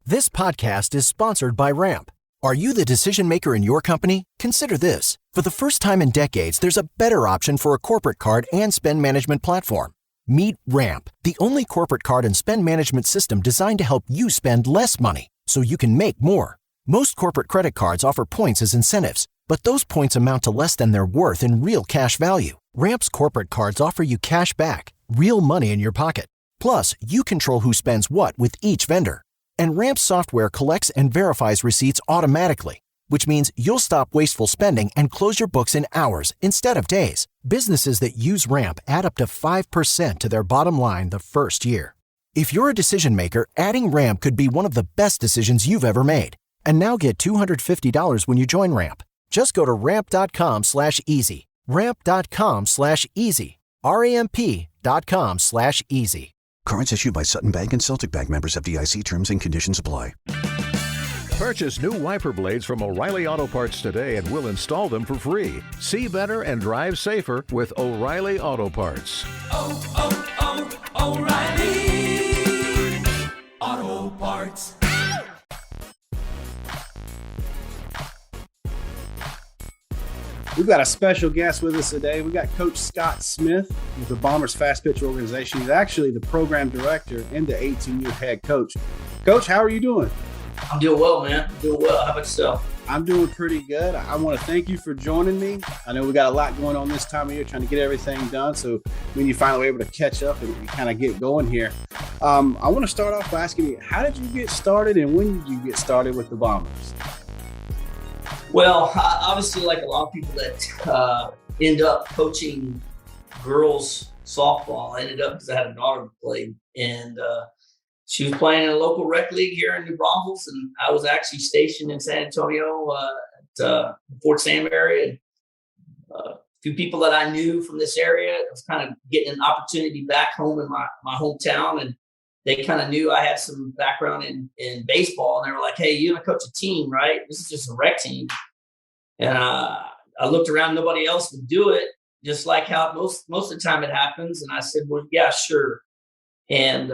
This podcast is sponsored by Ramp. Are you the decision maker in your company? Consider this. For the first time in decades, there's a better option for a corporate card and spend management platform. Meet Ramp, the only corporate card and spend management system designed to help you spend less money so you can make more. Most corporate credit cards offer points as incentives, but those points amount to less than their worth in real cash value. Ramp's corporate cards offer you cash back, real money in your pocket. Plus, you control who spends what with each vendor. And Ramp software collects and verifies receipts automatically, which means you'll stop wasteful spending and close your books in hours instead of days. Businesses that use Ramp add up to 5% to their bottom line the first year. If you're a decision maker, adding Ramp could be one of the best decisions you've ever made. And now get $250 when you join Ramp. Just go to ramp.com/easy. Ramp.com/easy. RAMP.com/easy. Cards issued by Sutton Bank and Celtic Bank, members, FDIC. Terms and conditions apply. Purchase new wiper blades from O'Reilly Auto Parts today and we'll install them for free. See better and drive safer with O'Reilly Auto Parts. O'Reilly Auto Parts. We've got a special guest with us today. We got Coach Scott Smith with the Bombers Fastpitch Organization. He's actually the program director and the 18-year head coach. Coach, how are you doing? I'm doing well, man. I'm doing well. How about yourself? I'm doing pretty good. I want to thank you for joining me. I know we got a lot going on this time of year, trying to get everything done. So when you finally were able to catch up and kind of get going here, I want to start off by asking you, how did you get started and when did you get started with the Bombers? Well, obviously, like a lot of people that end up coaching girls softball, I ended up because I had a daughter that played, and she was playing in a local rec league here in New Braunfels, and I was actually stationed in San Antonio at the Fort Sam area. And, a few people that I knew from this area, I was kind of getting an opportunity back home in my hometown, and they kind of knew I had some background in baseball, and they were like, "Hey, you're gonna coach a team, right? This is just a rec team." And I looked around; nobody else would do it, just like how most of the time it happens. And I said, "Well, yeah, sure." And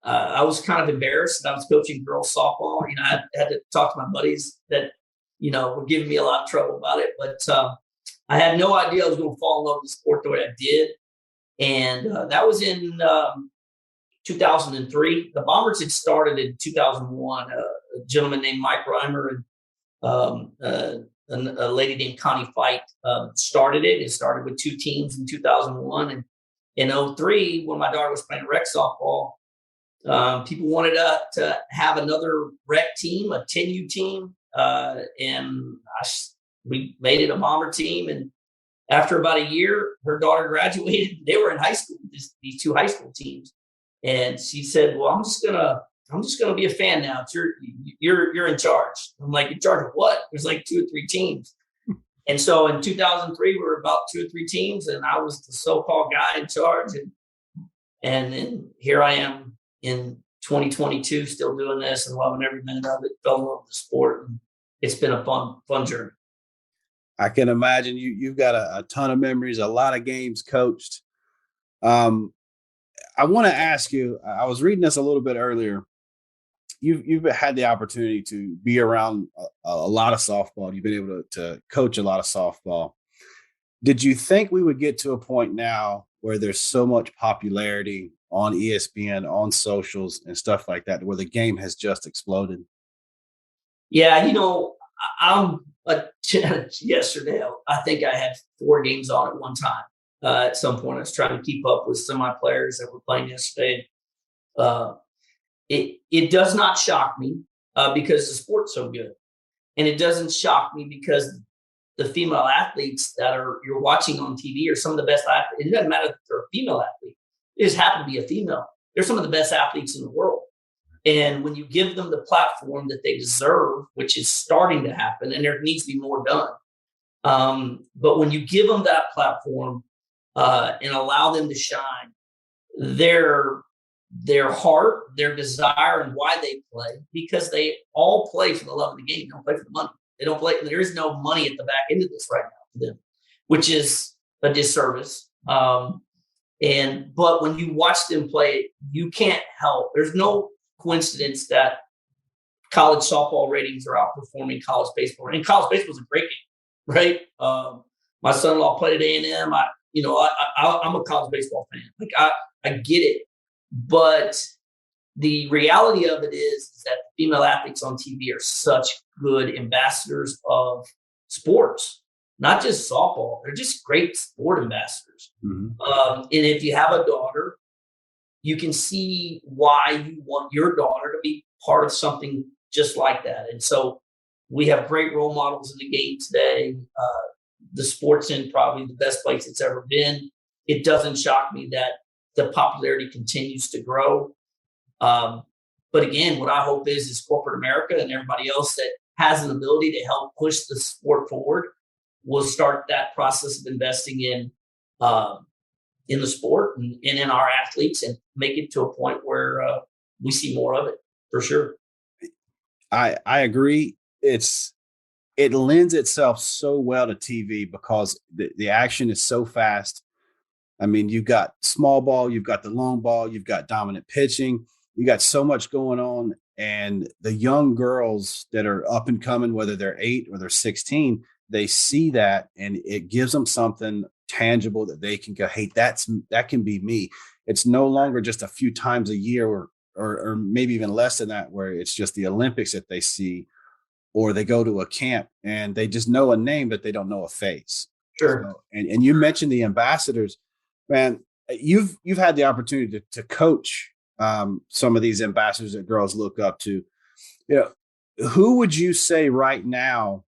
I was kind of embarrassed that I was coaching girls softball. You know, I had to talk to my buddies that were giving me a lot of trouble about it, but I had no idea I was going to fall in love with the sport the way I did. And that was in 2003. The Bombers had started in 2001. A gentleman named Mike Reimer and a lady named Connie Fight started it. It started with 2 teams in 2001. And in 2003, when my daughter was playing rec softball, people wanted to have another rec team, a 10U team. And we made it a Bomber team. And after about a year, her daughter graduated. They were in high school, these 2 high school teams. And she said, "Well, I'm just gonna be a fan now. It's you're in charge." I'm like, "In charge of what?" There's like 2 or 3 teams. And so in 2003, we were about 2 or 3 teams, and I was the so-called guy in charge. And then here I am in 2022, still doing this and loving every minute of it. Fell in love with the sport, and it's been a fun journey. I can imagine you've got a ton of memories, a lot of games coached. I want to ask you, I was reading this a little bit earlier. You've had the opportunity to be around a lot of softball. You've been able to coach a lot of softball. Did you think we would get to a point now where there's so much popularity on ESPN, on socials and stuff like that, where the game has just exploded? Yeah, yesterday, I think I had 4 games on at one time. At some point, I was trying to keep up with some of my players that were playing yesterday. It does not shock me because the sport's so good. And it doesn't shock me because the female athletes that you're watching on TV are some of the best athletes. It doesn't matter if they're a female athlete. They just happen to be a female. They're some of the best athletes in the world. And when you give them the platform that they deserve, which is starting to happen, and there needs to be more done. But when you give them that platform and allow them to shine, their heart, their desire, and why they play, because they all play for the love of the game. They don't play for the money. They don't play. There is no money at the back end of this right now for them, which is a disservice. But when you watch them play, you can't help. There's no coincidence that college softball ratings are outperforming college baseball. And college baseball is a great game, right? My son-in-law played at A&M. I'm a college baseball fan. Like I get it, but the reality of it is that female athletes on TV are such good ambassadors of sports, not just softball. They're just great sport ambassadors. Mm-hmm. And if you have a daughter, you can see why you want your daughter to be part of something just like that. And so we have great role models in the game today. The sport's in probably the best place it's ever been. It doesn't shock me that the popularity continues to grow. But again, what I hope is corporate America and everybody else that has an ability to help push the sport forward will start that process of investing in the sport and in our athletes and make it to a point where we see more of it for sure. I agree. It lends itself so well to TV because the action is so fast. I mean, you've got small ball, you've got the long ball, you've got dominant pitching, you got so much going on. And the young girls that are up and coming, whether they're 8 or they're 16, they see that and it gives them something tangible that they can go, hey, that can be me. It's no longer just a few times a year or maybe even less than that, where it's just the Olympics that they see, or they go to a camp and they just know a name, but they don't know a face. Sure. So, and you mentioned the ambassadors, man. You've had the opportunity to coach some of these ambassadors that girls look up to. You know, who would you say right now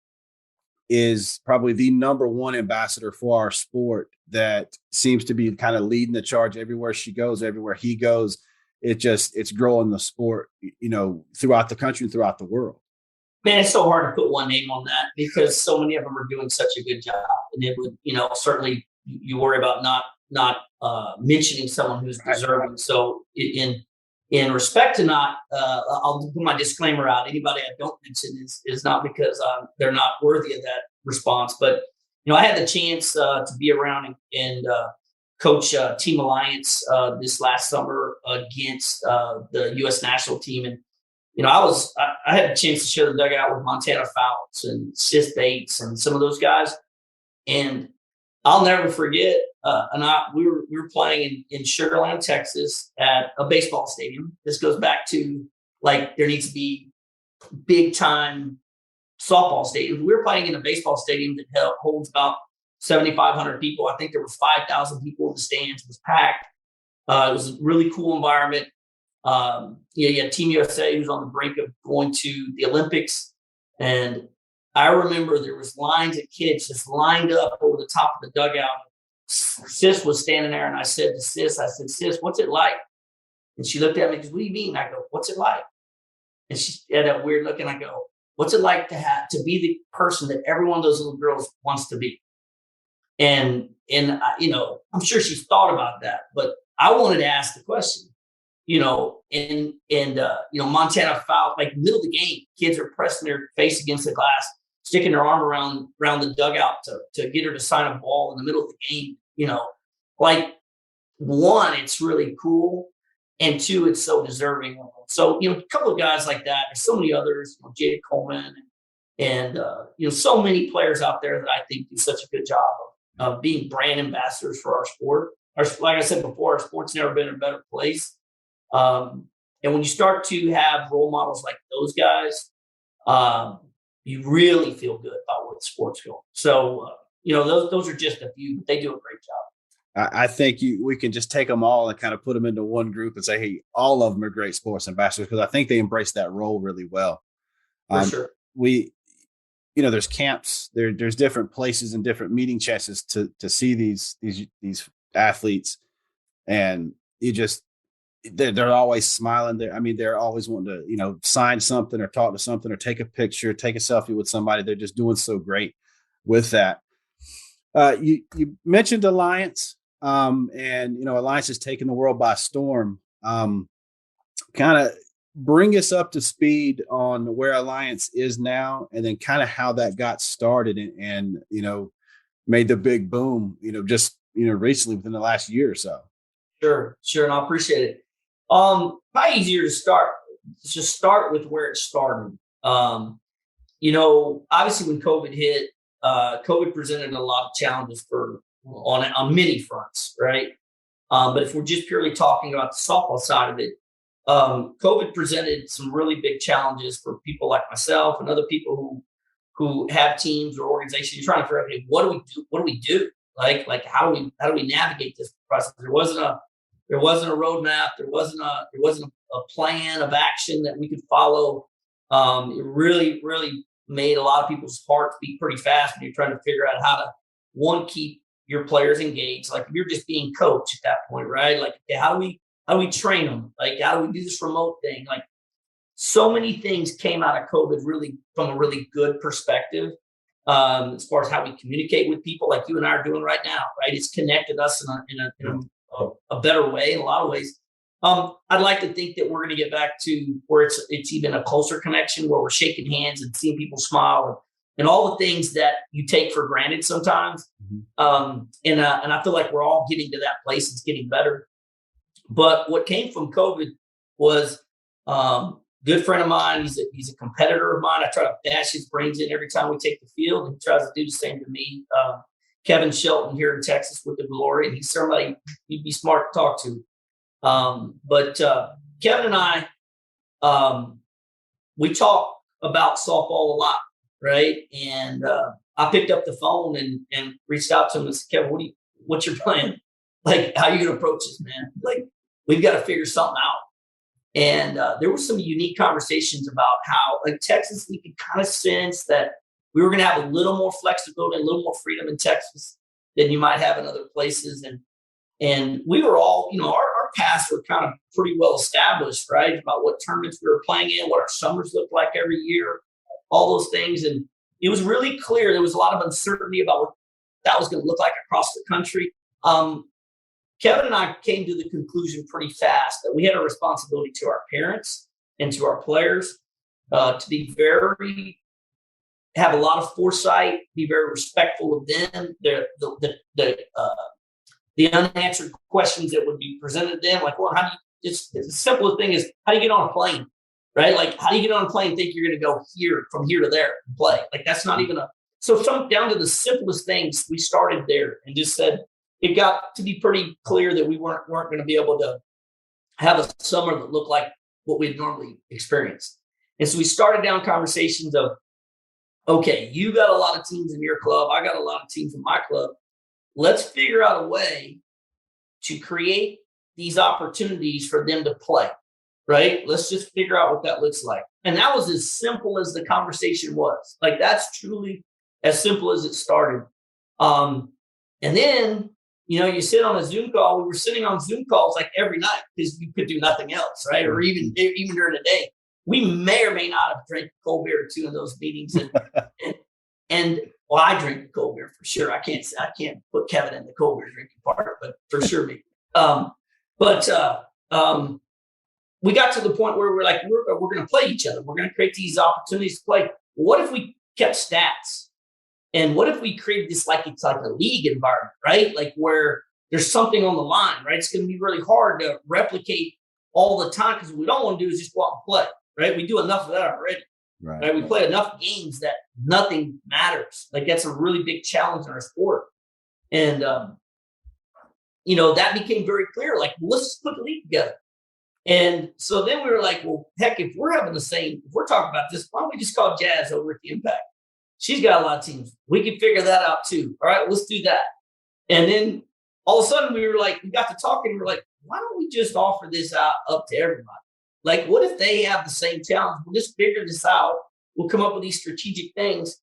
is probably the number one ambassador for our sport that seems to be kind of leading the charge everywhere she goes, everywhere he goes? It's growing the sport, you know, throughout the country and throughout the world. Man, it's so hard to put one name on that because so many of them are doing such a good job. And it would, you know, certainly you worry about not mentioning someone who's deserving. So in respect to not, I'll put my disclaimer out. Anybody I don't mention is not because they're not worthy of that response. But, you know, I had the chance to be around and coach Team Alliance this last summer against the U.S. national team. And, you know, I had a chance to share the dugout with Montana Fouts and Sis Bates and some of those guys. And I'll never forget, we were playing in Sugar Land, Texas at a baseball stadium. This goes back to like there needs to be big time softball stadiums. We were playing in a baseball stadium that holds about 7,500 people. I think there was 5,000 people in the stands. It was packed. It was a really cool environment. You had Team USA who's on the brink of going to the Olympics. And I remember there was lines of kids just lined up over the top of the dugout. Sis was standing there and I said to Sis, Sis, what's it like? And she looked at me and goes, what do you mean? I go, what's it like? And she had that weird look and I go, what's it like to be the person that every one of those little girls wants to be? And you know, I'm sure she's thought about that, but I wanted to ask the question, you know, and you know, Montana foul, like middle of the game, kids are pressing their face against the glass, sticking their arm around the dugout to get her to sign a ball in the middle of the game. You know, like one, it's really cool. And two, it's so deserving. So, you know, a couple of guys like that. There's so many others, you know, Jada Coleman and you know, so many players out there that I think do such a good job of being brand ambassadors for our sport. Like I said before, our sport's never been in a better place. And when you start to have role models like those guys, you really feel good about where the sport's going. So, you know, those are just a few, but they do a great job. I think we can just take them all and kind of put them into one group and say, hey, all of them are great sports ambassadors, because I think they embrace that role really well. For sure. You know, there's camps, there's different places and different meeting chances to see these athletes, and they're always smiling. They're always wanting to, you know, sign something or talk to something or take a picture, take a selfie with somebody. They're just doing so great with that. You mentioned Alliance, and, you know, Alliance has taken the world by storm. Kind of bring us up to speed on where Alliance is now, and then kind of how that got started and, you know, made the big boom, you know, just, you know, recently within the last year or so. Sure. And I appreciate it. Probably easier to start. just start with where it started. Obviously when COVID hit, COVID presented a lot of challenges on many fronts, right? But if we're just purely talking about the softball side of it, COVID presented some really big challenges for people like myself and other people who have teams or organizations. You're trying to figure out, hey, what do we do? What do we do? Like how do we navigate this process? There wasn't a roadmap. There wasn't a plan of action that we could follow. It really, really made a lot of people's hearts beat pretty fast when you're trying to figure out how to keep your players engaged. Like if you're just being coached at that point, right? Like, okay, how do we train them? Like, how do we do this remote thing? Like, so many things came out of COVID really from a really good perspective, as far as how we communicate with people, like you and I are doing right now, right? It's connected us in a better way in a lot of ways. I'd like to think that we're going to get back to where it's even a closer connection, where we're shaking hands and seeing people smile and all the things that you take for granted sometimes. And I feel like we're all getting to that place. It's getting better. But what came from COVID was good friend of mine. He's a competitor of mine. I try to bash his brains in every time we take the field, and he tries to do the same to me. Kevin Shelton here in Texas with the Glory, and he's somebody you'd be smart to talk to. But Kevin and I, we talk about softball a lot, right? And I picked up the phone and reached out to him and said, Kevin, what's your plan? Like, how are you going to approach this, man? Like, we've got to figure something out. And there were some unique conversations about how, like, Texas, we could kind of sense that we were going to have a little more flexibility, a little more freedom in Texas than you might have in other places. And we were all, our paths were kind of pretty well established, right? About what tournaments we were playing in, what our summers looked like every year, all those things. And it was really clear there was a lot of uncertainty about what that was going to look like across the country. Kevin and I came to the conclusion pretty fast that we had a responsibility to our parents and to our players to be have a lot of foresight, be very respectful of them, the unanswered questions that would be presented to them. Like, well, it's the simplest thing is, how do you get on a plane, right? Like, how do you get on a plane and think you're going to go from here to there and play? Like, that's not even some down to the simplest things. We started there and just said, it got to be pretty clear that we weren't going to be able to have a summer that looked like what we'd normally experience. And so we started down conversations of, okay, you got a lot of teams in your club. I got a lot of teams in my club. Let's figure out a way to create these opportunities for them to play, right? Let's just figure out what that looks like. And that was as simple as the conversation was. Like, that's truly as simple as it started. And then, you sit on a Zoom call. We were sitting on Zoom calls like every night because you could do nothing else, right? Or even during the day. We may or may not have drank a cold beer or two in those meetings. And well, I drink the cold beer for sure. I can't put Kevin in the cold beer drinking part, but for sure me. We got to the point where we're like, we're going to play each other. We're going to create these opportunities to play. What if we kept stats? And what if we created this like it's like a league environment, right? Like where there's something on the line, right? It's going to be really hard to replicate all the time because what we don't want to do is just go out and play, right? We do enough of that already. Right? We play enough games that nothing matters. Like, that's a really big challenge in our sport. And, that became very clear. Like, well, let's just put the league together. And so then we were like, well, heck, if we're talking about this, why don't we just call Jazz over at the Impact? She's got a lot of teams. We can figure that out too. All right, let's do that. And then all of a sudden we got to talking and we were like, why don't we just offer this out up to everybody? Like, what if they have the same challenge? We'll just figure this out. We'll come up with these strategic things.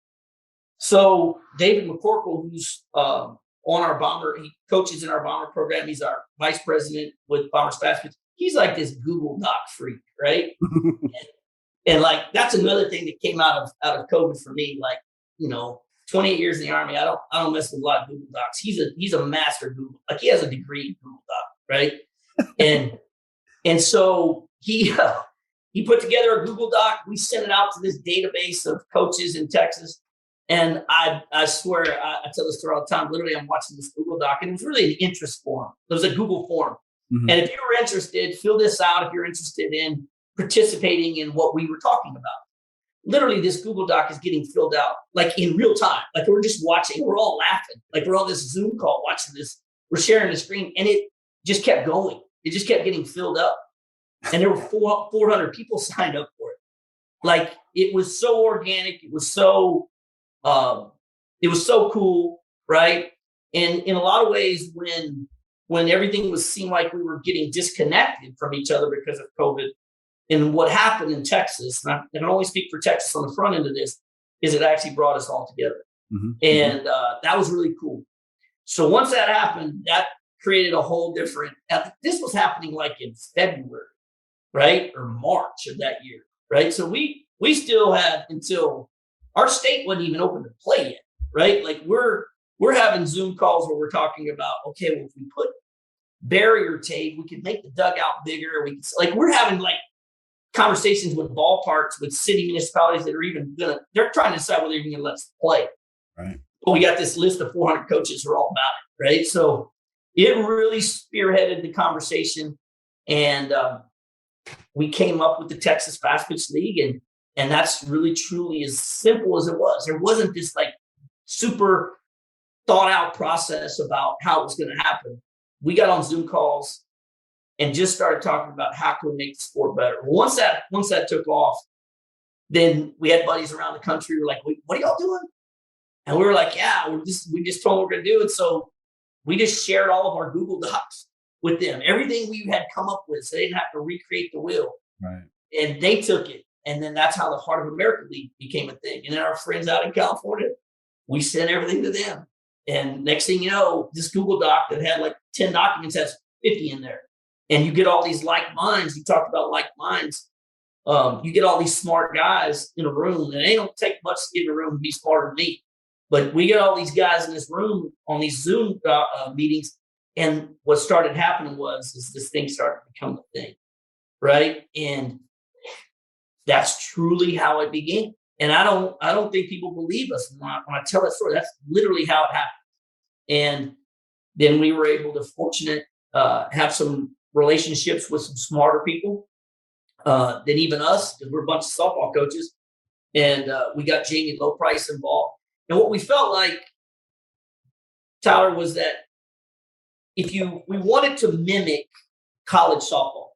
So David McCorkle, who's on our Bomber, he coaches in our Bomber program. He's our vice president with Bombers Fastpitch. He's like this Google Doc freak, right? and like, that's another thing that came out of COVID for me. Like, 28 years in the Army, I don't mess with a lot of Google Docs. He's a master Google. Like, he has a degree in Google Doc, right? And so he put together a Google Doc. We sent it out to this database of coaches in Texas. And I swear, I tell this story all the time. Literally, I'm watching this Google Doc, and it was really an interest form. It was a Google form. Mm-hmm. And if you were interested, fill this out if you're interested in participating in what we were talking about. Literally, this Google Doc is getting filled out like in real time. Like we're just watching, we're all laughing. Like we're on this Zoom call watching this, we're sharing the screen, and it just kept going. It just kept getting filled up. And there were 400 people signed up for it. Like it was so organic. It was so cool, right? And in a lot of ways, when everything seemed like we were getting disconnected from each other because of COVID, and what happened in Texas, and I can only speak for Texas on the front end of this, is it actually brought us all together. Mm-hmm. And that was really cool. So once that happened, that created a whole different, this was happening like in February, right? Or March of that year, right? So we still had until our state wasn't even open to play yet, right? Like we're having Zoom calls where we're talking about, okay, well, if we put barrier tape, we could make the dugout bigger. We're having like conversations with ballparks, with city municipalities that are they're trying to decide whether they're even going to let us play. Right. But we got this list of 400 coaches who are all about it, right? So it really spearheaded the conversation, and we came up with the Texas Fastpitch League, and that's really truly as simple as it was. There wasn't this like super thought out process about how it was going to happen. We got on Zoom calls and just started talking about how can we make the sport better. Once that took off, then we had buddies around the country who were like, what are y'all doing? And we were like, yeah, we just told them we're going to do it. So we just shared all of our Google Docs with them, everything we had come up with, so they didn't have to recreate the wheel. Right. And they took it. And then that's how the Heart of America League became a thing. And then our friends out in California, we sent everything to them. And next thing you know, this Google Doc that had like 10 documents has 50 in there. And you get all these like minds. You talked about like minds. You get all these smart guys in a room, and it don't take much to get in a room and be smarter than me. But we get all these guys in this room on these Zoom meetings. And what started happening is this thing started to become a thing, right? And that's truly how it began. And I don't think people believe us when I tell that story. That's literally how it happened. And then we were able to have some relationships with some smarter people than even us, because we're a bunch of softball coaches. And we got Jamie Lowprice involved. And what we felt like, Tyler, was that we wanted to mimic college softball,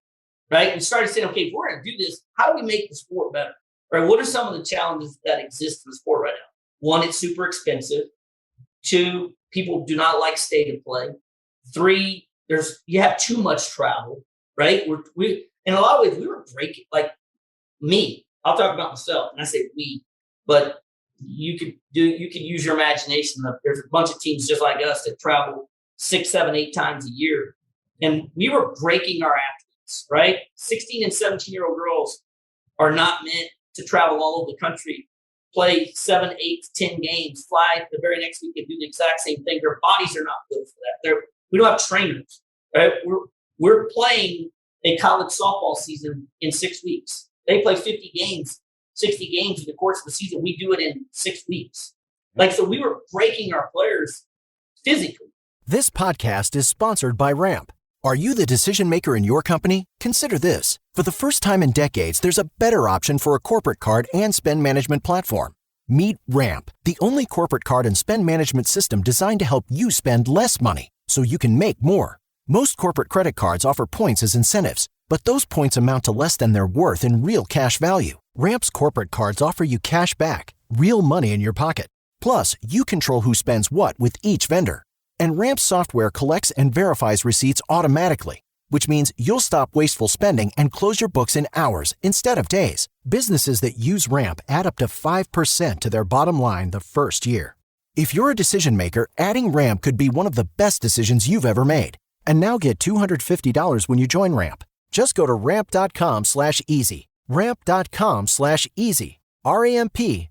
right? We started saying, okay, if we're going to do this, how do we make the sport better? Right? What are some of the challenges that exist in the sport right now? One, it's super expensive. Two, people do not like stadium play. Three, you have too much travel, right? We in a lot of ways we were breaking, like me. I'll talk about myself, and I say we, but you could use your imagination. There's a bunch of teams just like us that travel 6, 7, 8 times a year, and we were breaking our athletes, right? 16 and 17-year-old girls are not meant to travel all over the country, play 7, 8, 10 games, fly the very next week and do the exact same thing. Their bodies are not built for that. We don't have trainers, right? We're playing a college softball season in 6 weeks. They play 50 games, 60 games in the course of the season. We do it in 6 weeks. So we were breaking our players physically. This podcast is sponsored by Ramp. Are you the decision maker in your company? Consider this. For the first time in decades, there's a better option for a corporate card and spend management platform. Meet Ramp, the only corporate card and spend management system designed to help you spend less money so you can make more. Most corporate credit cards offer points as incentives, but those points amount to less than their worth in real cash value. Ramp's corporate cards offer you cash back, real money in your pocket. Plus, you control who spends what with each vendor. And Ramp's software collects and verifies receipts automatically, which means you'll stop wasteful spending and close your books in hours instead of days. Businesses that use Ramp add up to 5% to their bottom line the first year. If you're a decision maker, adding Ramp could be one of the best decisions you've ever made. And now get $250 when you join Ramp. Just go to ramp.com/easy. Ramp.com/easy. RAMP.com/easy.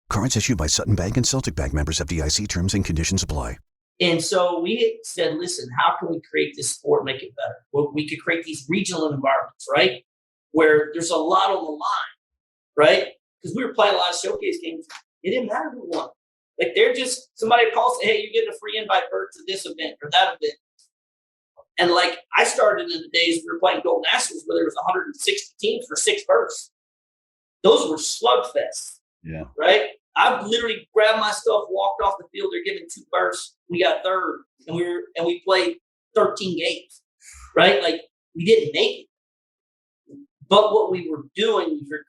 Cards issued by Sutton Bank and Celtic Bank, members FDIC. Terms and conditions apply. And so we said, listen, how can we create this sport, make it better? Well, we could create these regional environments, right? Where there's a lot on the line, right? Because we were playing a lot of showcase games. It didn't matter who won. Like somebody calls, hey, you're getting a free invite to this event or that event. And like I started in the days we were playing Gold Nationals where there was 160 teams for 6 berths. Those were slugfests. Yeah. Right? I literally grabbed my stuff, walked off the field. They're giving 2 berths. We got third, and we played 13 games. Right? Like we didn't make it. But what we were doing, we were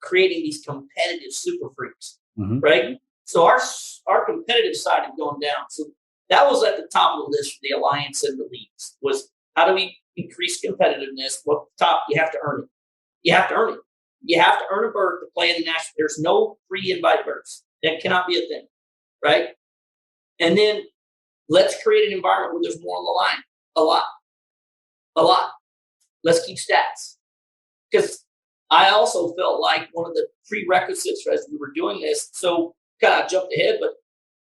creating these competitive super freaks. Mm-hmm. Right? So our competitive side had gone down. So that was at the top of the list for the alliance and the leagues was how do we increase competitiveness? Well, top, you have to earn it. You have to earn it. You have to earn a berth to play in the national. There's no free invite berths. That cannot be a thing, right? And then let's create an environment where there's more on the line. A lot. Let's keep stats. Because I also felt like one of the prerequisites as we were doing this, so kind of jumped ahead, but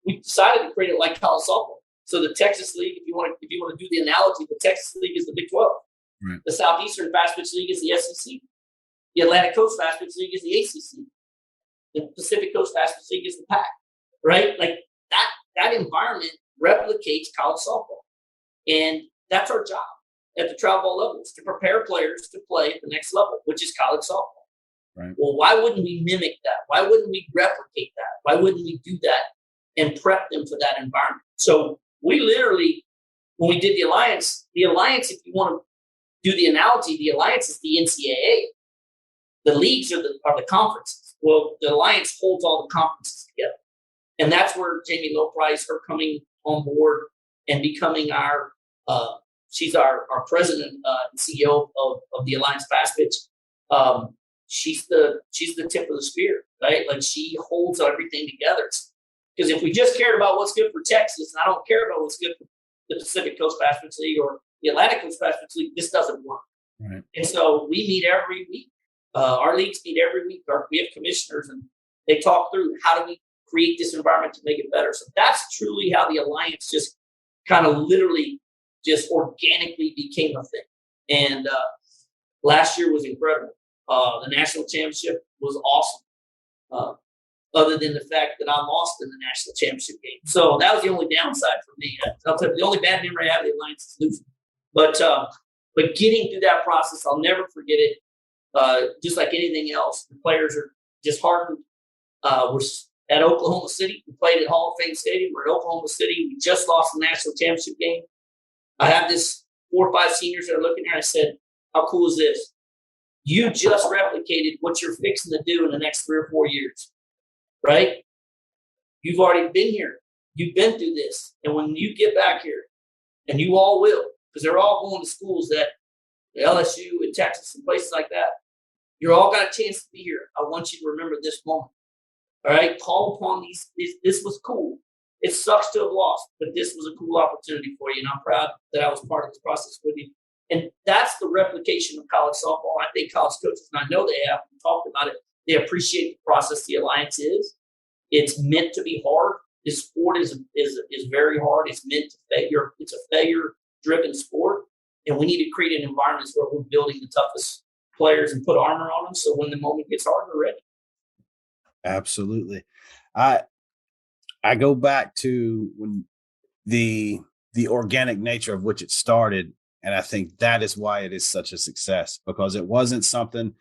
we decided to create it like college softball. So the Texas League, if you want to do the analogy, the Texas League is the Big 12. Right. The Southeastern Fastpitch League is the SEC. The Atlantic Coast Fastpitch League is the ACC. The Pacific Coast Fastpitch League is the PAC. Right? Like that environment replicates college softball. And that's our job at the travel ball level, is to prepare players to play at the next level, which is college softball. Right. Well, why wouldn't we mimic that? Why wouldn't we replicate that? Why wouldn't we do that and prep them for that environment? So we literally, when we did the alliance, if you want to do the analogy, the alliance is the NCAA. The leagues are the conferences. Well, the alliance holds all the conferences together. And that's where Jamie Loprice, her coming on board and becoming she's our president and CEO of the Alliance Fastpitch. She's the tip of the spear, right? Like she holds everything together. Because if we just cared about what's good for Texas, and I don't care about what's good for the Pacific Coast Fastpitch League or the Atlantic Coast Fastpitch League, this doesn't work. Right. And so we meet every week. Our leagues meet every week. We have commissioners, and they talk through how do we create this environment to make it better. So that's truly how the Alliance just kind of literally just organically became a thing. And last year was incredible. The national championship was awesome. Other than the fact that I lost in the national championship game. So that was the only downside for me. I'll tell you, the only bad memory I have of the Alliance is losing. But getting through that process, I'll never forget it. Just like anything else, the players are disheartened. We're at Oklahoma City. We played at Hall of Fame Stadium. We're at Oklahoma City. We just lost the national championship game. I have this 4 or 5 seniors that are looking there. I said, how cool is this? You just replicated what you're fixing to do in the next 3 or 4 years, right? You've already been here. You've been through this. And when you get back here, and you all will, because they're all going to schools that LSU and Texas and places like that, you're all got a chance to be here. I want you to remember this moment. All right? Call upon these. This was cool. It sucks to have lost, but this was a cool opportunity for you, and I'm proud that I was part of this process with you. And that's the replication of college softball. I think college coaches, and I know they have talked about it, they appreciate the process the Alliance is. It's meant to be hard. This sport is very hard. It's meant to failure. It's a failure-driven sport, and we need to create an environment where we're building the toughest players and put armor on them, so when the moment gets hard, we're ready. Absolutely. I go back to when the organic nature of which it started, and I think that is why it is such a success, because it wasn't something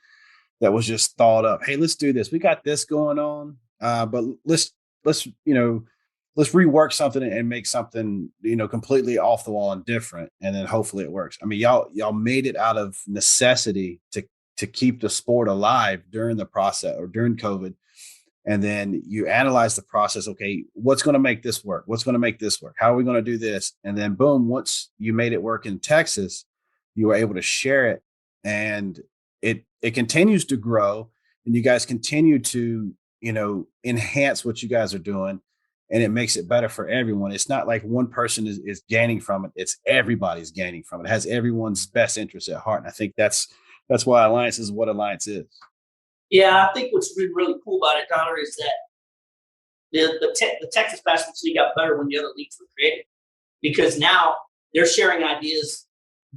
that was just thought up. Hey, let's do this. We got this going on, but let's rework something and make something completely off the wall and different, and then hopefully it works. I mean, y'all made it out of necessity to keep the sport alive during the process or during COVID. And then you analyze the process. Okay, what's going to make this work? What's going to make this work? How are we going to do this? And then boom, once you made it work in Texas, you were able to share it, and it continues to grow, and you guys continue to, enhance what you guys are doing, and it makes it better for everyone. It's not like one person is gaining from it. It's everybody's gaining from it. It has everyone's best interest at heart. And I think that's why Alliance is what Alliance is. Yeah, I think what's really cool about it, Connor, is that the Texas Basketball League got better when the other leagues were created, because now they're sharing ideas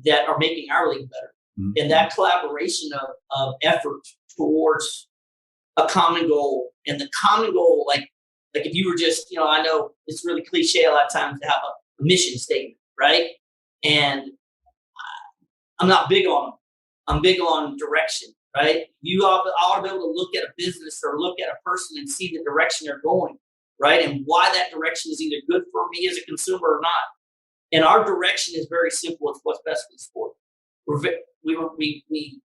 that are making our league better. Mm-hmm. And that collaboration of effort towards a common goal, and the common goal, like if you were just, I know it's really cliche a lot of times to have a mission statement, right? And I'm not big on them. I'm big on direction, right? You ought to be able to look at a business or look at a person and see the direction they're going, right? And why that direction is either good for me as a consumer or not. And our direction is very simple. It's what's best for the sport. We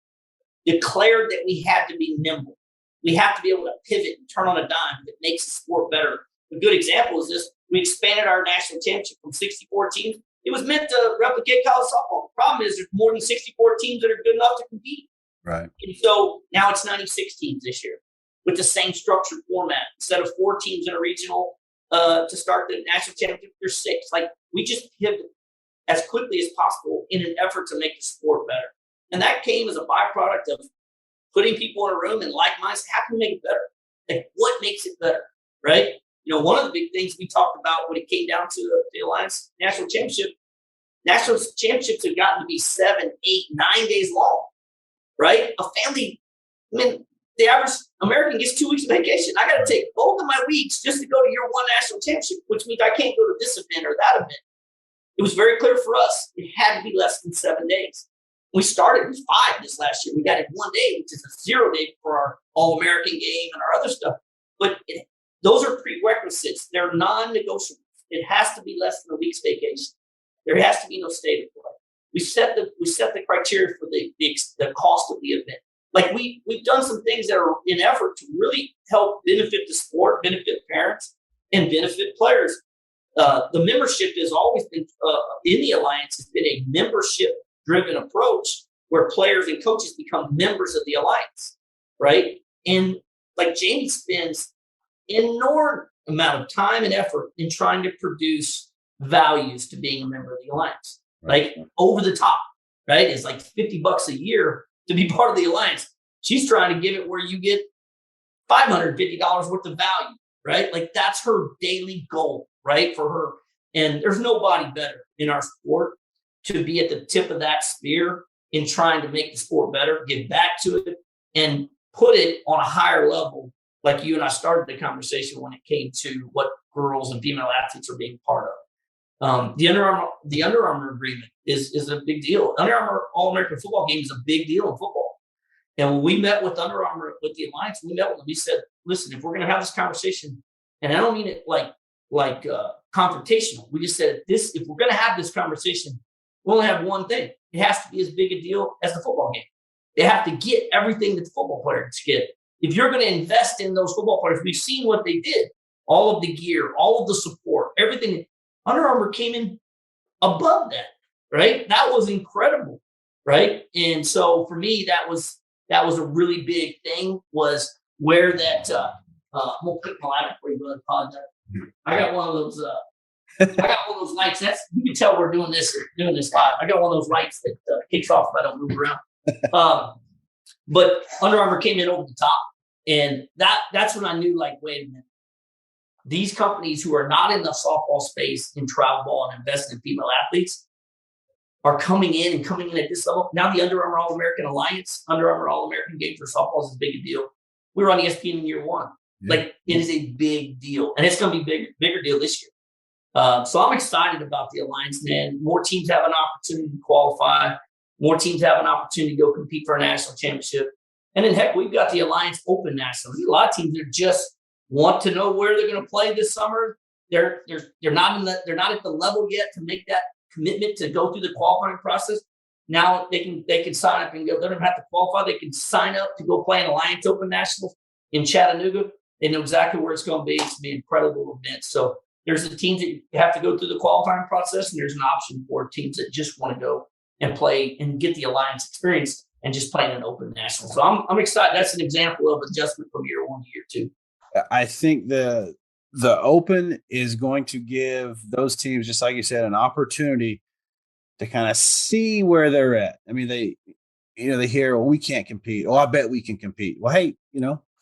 declared that we had to be nimble. We have to be able to pivot and turn on a dime that makes the sport better. A good example is this. We expanded our national championship from 64 teams. It was meant to replicate college softball. The problem is there's more than 64 teams that are good enough to compete. Right. And so now it's 96 teams this year with the same structured format. Instead of 4 teams in a regional to start the national championship, there's 6. Like, we just pivoted as quickly as possible in an effort to make the sport better. And that came as a byproduct of putting people in a room and like minds. How can we make it better? Like, what makes it better, right? You know, one of the big things we talked about when it came down to the Alliance National Championship, national championships have gotten to be 7, 8, 9 days long, right? A family, I mean, the average American gets 2 weeks of vacation. I got to take both of my weeks just to go to your one national championship, which means I can't go to this event or that event. It was very clear for us. It had to be less than 7 days. We started with 5 this last year. We got it 1 day, which is a 0 day for our All-American game and our other stuff. But those are prerequisites. They're non-negotiables. It has to be less than a week's vacation. There has to be no state of play. We set the criteria for the cost of the event. Like, we've done some things that are in effort to really help benefit the sport, benefit parents, and benefit players. The membership has always been in the Alliance has been a membership-driven approach where players and coaches become members of the Alliance, right? And like, Jamie spends enormous amount of time and effort in trying to produce values to being a member of the Alliance, like over the top, right? It's like $50 a year to be part of the Alliance. She's trying to give it where you get $550 worth of value, right? Like, that's her daily goal, right? For her. And there's nobody better in our sport to be at the tip of that spear in trying to make the sport better, give back to it, and put it on a higher level. Like you and I started the conversation when it came to what girls and female athletes are being part of. The Under Armour agreement is a big deal. Under Armour All-American football game is a big deal in football. And when we met with Under Armour, with the Alliance, we met with them. We said, listen, if we're going to have this conversation, and I don't mean it like confrontational. We just said, if we're going to have this conversation, we only have one thing. It has to be as big a deal as the football game. They have to get everything that the football players get. If you're going to invest in those football players, we've seen what they did. All of the gear, all of the support, everything. Under Armour came in above that, right? That was incredible, right? And so for me, that was a really big thing, was where that I'm gonna put my light up for you, brother. Apologize. I got one of those. I got one of those lights. You can tell we're doing this live. I got one of those lights that kicks off if I don't move around. But Under Armour came in over the top, and that's when I knew, like, wait a minute. These companies who are not in the softball space in travel ball and investing in female athletes are coming in at this level. Now the Under Armour All-American Alliance, Under Armour All-American game for softball is a big deal. We were on ESPN in year 1. Yeah. Like, it is a big deal, and it's going to be bigger deal this year. So I'm excited about the Alliance, man. More teams have an opportunity to qualify. More teams have an opportunity to go compete for a national championship. And then, heck, we've got the Alliance Open National. There's a lot of teams that just want to know where they're going to play this summer. They're not at the level yet to make that commitment to go through the qualifying process. Now they can sign up and go. They don't have to qualify. They can sign up to go play an Alliance Open National in Chattanooga. They know exactly where it's going to be. It's going to be an incredible event. So there's the teams that have to go through the qualifying process, and there's an option for teams that just want to go and play and get the Alliance experience and just play in an Open National. So I'm excited. That's an example of adjustment from year 1 to year 2. I think the Open is going to give those teams, just like you said, an opportunity to kind of see where they're at. I mean, they hear, well, we can't compete. Oh, I bet we can compete. Well, hey,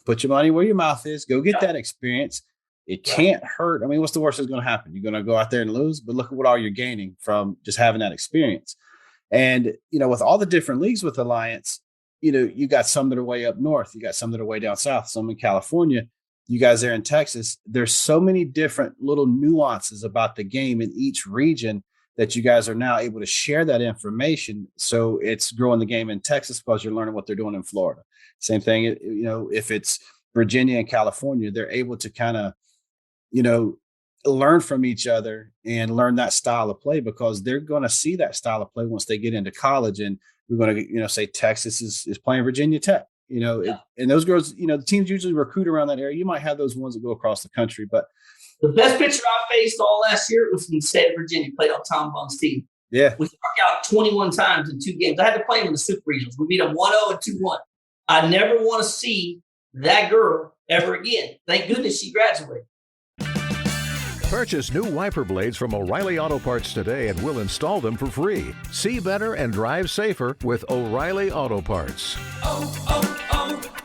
put your money where your mouth is. Go get that experience. It can't hurt. I mean, what's the worst that's going to happen? You're going to go out there and lose, but look at what all you're gaining from just having that experience. And, with all the different leagues with Alliance, you got some that are way up north. You got some that are way down south, some in California. You guys there in Texas. There's so many different little nuances about the game in each region that you guys are now able to share that information. So it's growing the game in Texas because you're learning what they're doing in Florida. Same thing, if it's Virginia and California, they're able to kind of, learn from each other and learn that style of play, because they're going to see that style of play once they get into college. And we're going to, say Texas is playing Virginia Tech, and those girls, the teams usually recruit around that area. You might have those ones that go across the country, but the best pitcher I faced all last year was from the state of Virginia, played on Tom Bun's team. Yeah. We struck out 21 times in 2 games. I had to play him in the Super Regionals. We beat him 1-0 and 2-1. I never want to see that girl ever again. Thank goodness she graduated. Purchase new wiper blades from O'Reilly Auto Parts today and we'll install them for free. See better and drive safer with O'Reilly Auto Parts.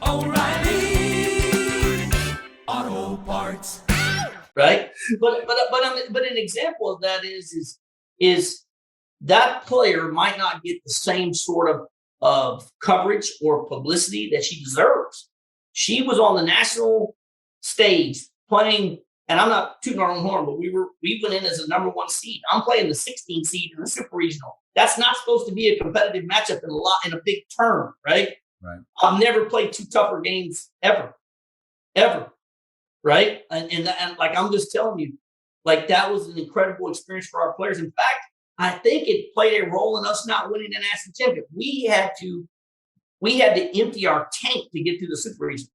O'Reilly Auto Parts. Right? But an example of that is that player might not get the same sort of coverage or publicity that she deserves. She was on the national stage playing. And I'm not tooting our own horn, but we went in as a number 1 seed. I'm playing the 16 seed in the Super Regional. That's not supposed to be a competitive matchup in a big term, right? Right. I've never played 2 tougher games ever, right? And like I'm just telling you, like that was an incredible experience for our players. In fact, I think it played a role in us not winning the national championship. We had to empty our tank to get through the Super Regionals.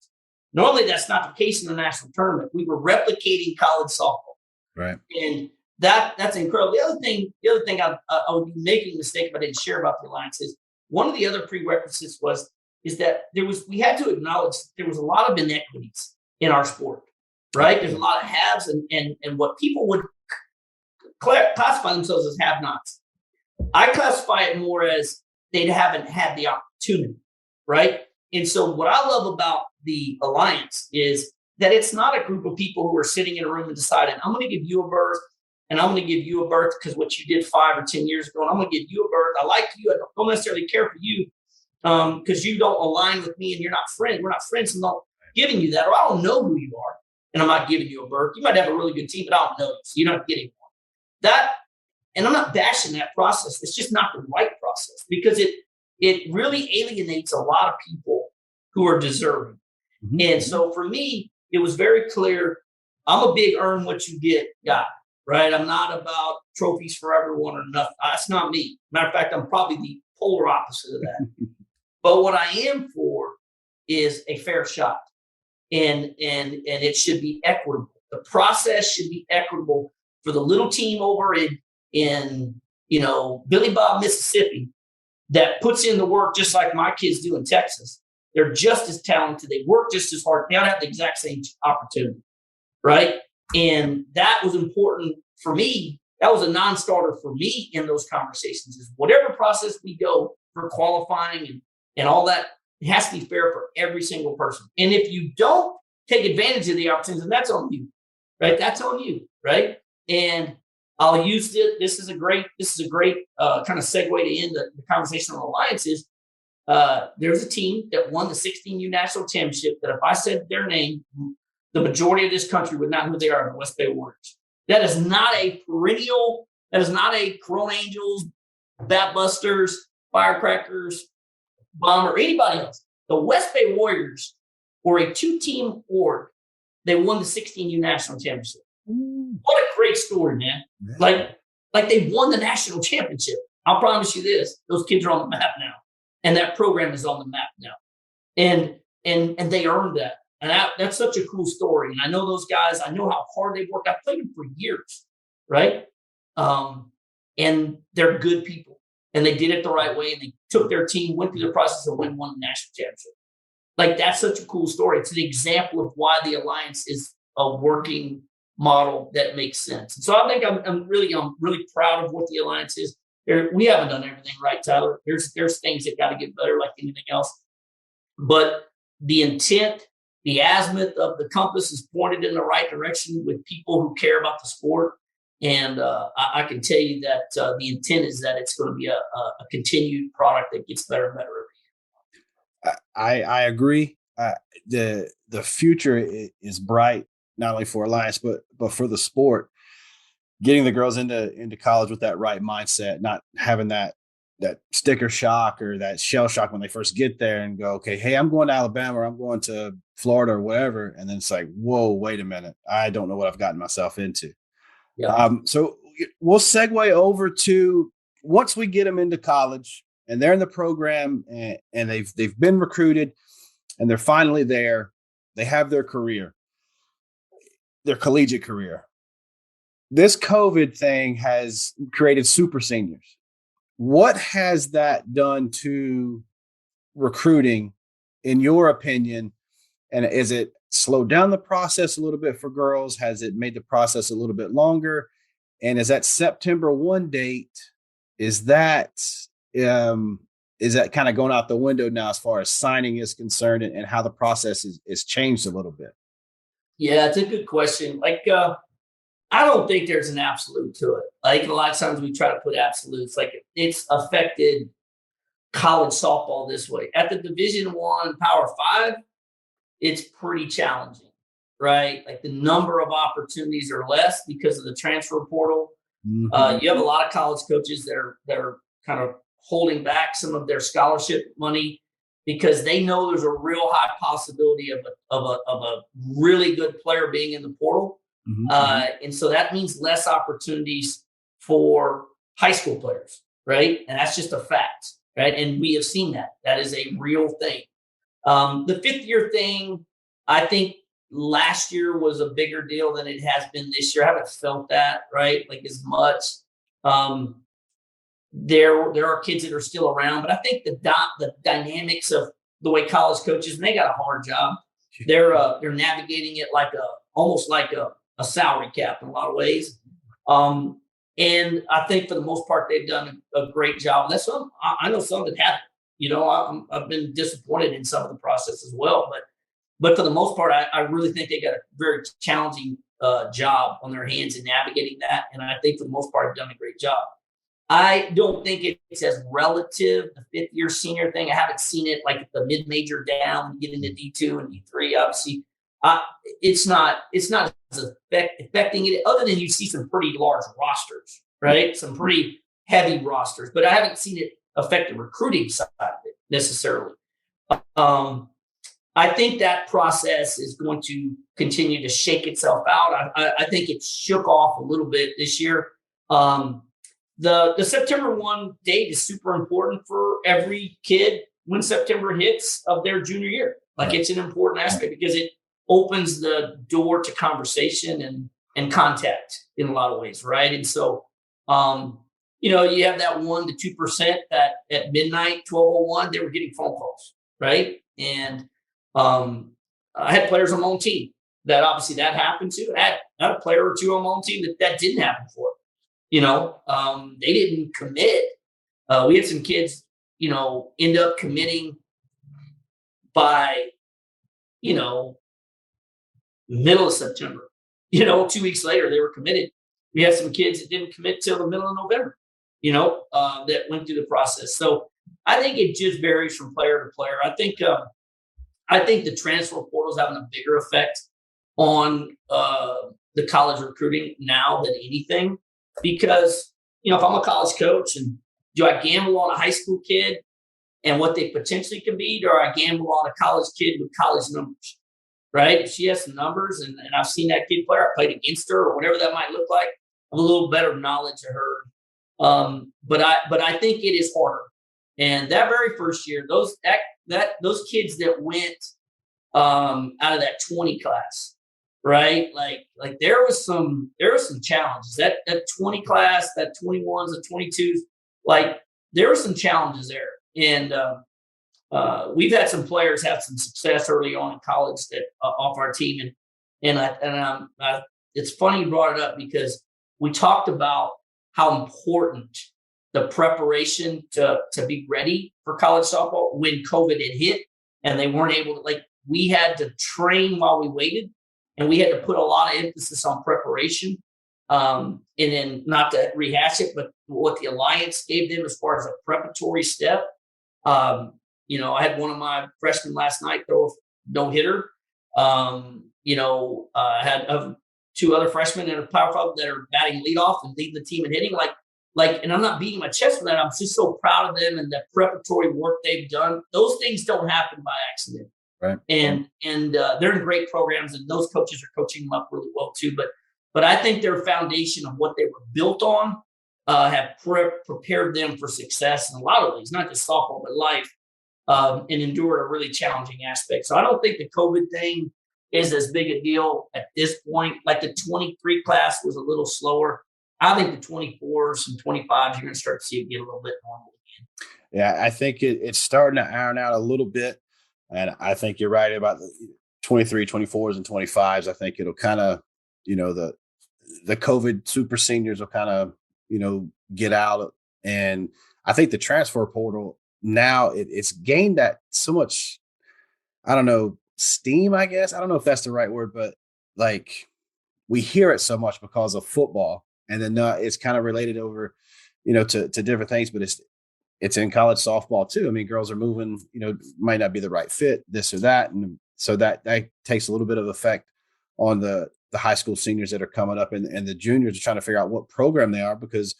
Normally, that's not the case in the national tournament. We were replicating college softball, right? And that's incredible. The other thing I would be making a mistake if I didn't share about the Alliance is one of the other prerequisites is that we had to acknowledge there was a lot of inequities in our sport, right? There's a lot of haves and what people would classify themselves as have-nots. I classify it more as they haven't had the opportunity, right? And so what I love about the Alliance is that it's not a group of people who are sitting in a room and deciding, I'm going to give you a berth and I'm going to give you a berth because what you did 5 or 10 years ago, and I'm going to give you a berth. I like you. I don't necessarily care for you because you don't align with me and you're not friends. We're not friends. I'm not giving you that, or I don't know who you are and I'm not giving you a berth. You might have a really good team, but I don't know you, so you're not getting one. That, and I'm not bashing that process. It's just not the right process because it really alienates a lot of people who are deserving. Mm-hmm. And so for me, it was very clear. I'm a big earn what you get guy, right? I'm not about trophies for everyone or nothing. That's not me. Matter of fact, I'm probably the polar opposite of that. But what I am for is a fair shot. And it should be equitable. The process should be equitable for the little team over in Billy Bob, Mississippi, that puts in the work just like my kids do in Texas. They're just as talented. They work just as hard. They don't have the exact same opportunity, right? And that was important for me. That was a non-starter for me in those conversations is whatever process we go for qualifying and all that, it has to be fair for every single person. And if you don't take advantage of the opportunities, then that's on you, right? That's on you, right? And I'll use it. This is a great kind of segue to end the conversation on alliances. There's a team that won the 16U National Championship that if I said their name, the majority of this country would not know who they are, the West Bay Warriors. That is not a perennial, that is not a Corona Angels, Bat Busters, Firecrackers, Bomber, or anybody else. The West Bay Warriors were a 2-team org. They won the 16U National Championship. What a great story, man. Yeah. Like they won the national championship. I'll promise you this, those kids are on the map now. And that program is on the map now. And they earned that. And that's such a cool story. And I know those guys, I know how hard they've worked. I've played them for years, right? And they're good people. And they did it the right way. And they took their team, went through the process and won the national championship. Like, that's such a cool story. It's an example of why the Alliance is a working model that makes sense. And so I think I'm really proud of what the Alliance is. We haven't done everything right, Tyler. There's things that got to get better like anything else. But the intent, the azimuth of the compass is pointed in the right direction with people who care about the sport. And I can tell you that the intent is that it's going to be a continued product that gets better and better every year. I agree. The future is bright, not only for Alliance, but for the sport. getting the girls into college with that right mindset, not having that sticker shock or that shell shock when they first get there and go, okay, hey, I'm going to Alabama or I'm going to Florida or whatever. And then it's like, whoa, wait a minute. I don't know what I've gotten myself into. Yeah. So we'll segue over to once we get them into college and they're in the program and they've been recruited and they're finally there, they have their career, their collegiate career. This COVID thing has created super seniors. What has that done to recruiting, in your opinion? And is it slowed down the process a little bit for girls? Has it made the process a little bit longer? And is that September 1 date, is that kind of going out the window now as far as signing is concerned and how the process is changed a little bit? Yeah, it's a good question. Like, I don't think there's an absolute to it. Like a lot of times we try to put absolutes. Like it's affected college softball this way. At the Division I Power 5, it's pretty challenging, right? Like the number of opportunities are less because of the transfer portal. Mm-hmm. You have a lot of college coaches that are kind of holding back some of their scholarship money because they know there's a real high possibility of a really good player being in the portal. Mm-hmm. And so that means less opportunities for high school players, right? And that's just a fact, right? And we have seen that. That is a real thing. The fifth year thing, I think last year was a bigger deal than it has been this year. I haven't felt that, right? Like as much. There are kids that are still around, but I think the dynamics of the way college coaches, and they got a hard job. They're navigating it almost like a salary cap in a lot of ways. And I think for the most part, they've done a great job. And I know some that haven't. You know, I've been disappointed in some of the process as well. But for the most part, I really think they got a very challenging job on their hands in navigating that. And I think for the most part, have done a great job. I don't think it's as relative, the fifth year senior thing. I haven't seen it like the mid-major down, get into D2 and D3, obviously. It's not as affecting it, other than you see some pretty large rosters, right? Some pretty heavy rosters, but I haven't seen it affect the recruiting side of it necessarily. I think that process is going to continue to shake itself out. I think it shook off a little bit this year. The September 1 date is super important for every kid when September hits of their junior year. Like it's an important aspect because it opens the door to conversation and contact in a lot of ways, right? And so, you have that 1% to 2% that at midnight, 12:01, they were getting phone calls, right? And I had players on my own team that obviously that happened to. I had a player or two on my own team that didn't happen for. They didn't commit. We had some kids, end up committing by, middle of September. 2 weeks later, they were committed. We had some kids that didn't commit till the middle of November, that went through the process. So I think it just varies from player to player. I think the transfer portal is having a bigger effect on the college recruiting now than anything. Because, if I'm a college coach and do I gamble on a high school kid and what they potentially can be, or I gamble on a college kid with college numbers, right? If she has some numbers and I've seen that kid play, or I played against her or whatever that might look like, I have a little better knowledge of her. But I think it is harder. And that very first year, those kids that went out of that 20 class, right? Like there was some challenges. That 20 class, that 21s, the 22s, like there were some challenges there. And we've had some players have some success early on in college that off our team. And it's funny you brought it up because we talked about how important the preparation to be ready for college softball when COVID had hit and they weren't able to, we had to train while we waited. And we had to put a lot of emphasis on preparation. And then not to rehash it, but what the Alliance gave them as far as a preparatory step. I had one of my freshmen last night throw a no-hitter. I had two other freshmen that are powerful that are batting leadoff and leading the team and hitting. And I'm not beating my chest for that. I'm just so proud of them and the preparatory work they've done. Those things don't happen by accident. Right. And they're in great programs, and those coaches are coaching them up really well too. But I think their foundation of what they were built on have prepared them for success in a lot of ways, not just softball, but life, and endured a really challenging aspect. So I don't think the COVID thing is as big a deal at this point. Like the 23 class was a little slower. I think the 24s and 25s, you're going to start to see it get a little bit normal again. Yeah, I think it's starting to iron out a little bit. And I think you're right about the 23, 24s, and 25s. I think it'll kind of, the COVID super seniors will kind of, get out. And I think the transfer portal now it's gained that so much, I don't know, steam, I guess. I don't know if that's the right word, but like we hear it so much because of football. And then it's kind of related over, to different things, but it's in college softball too. I mean, girls are moving, might not be the right fit, this or that. And so that takes a little bit of effect on the high school seniors that are coming up, and the juniors are trying to figure out what program they are, because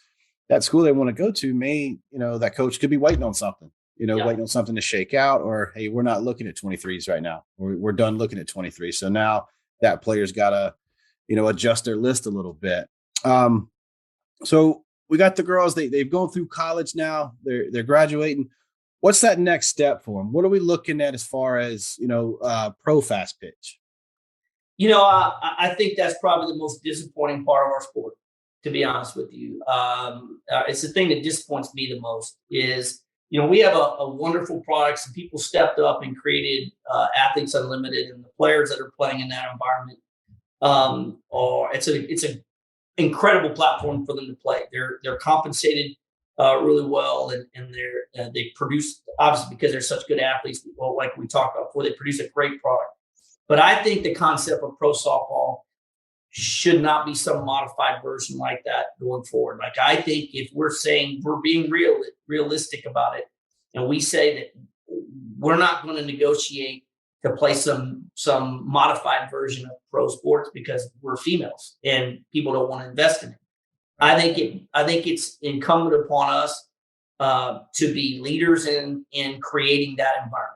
that school they want to go to may, that coach could be waiting on something, waiting on something to shake out, or, hey, we're not looking at 23s right now. We're done looking at 23. So now that player's got to, adjust their list a little bit. So we got the girls, they've gone through college now, they're graduating. What's that next step for them? What are we looking at as far as, pro fast pitch? I think that's probably the most disappointing part of our sport, to be honest with you. It's the thing that disappoints me the most is, we have a wonderful product. Some people stepped up and created Athletes Unlimited, and the players that are playing in that environment, it's an incredible platform for them to play. They're compensated really well, and they produce, obviously because they're such good athletes. Well, like we talked about before, they produce a great product. But I think the concept of pro softball should not be some modified version like that going forward. Like, I think if we're saying we're being realistic about it, and we say that we're not going to negotiate to play some modified version of pro sports because we're females and people don't want to invest in it. I think it's incumbent upon us to be leaders in creating that environment.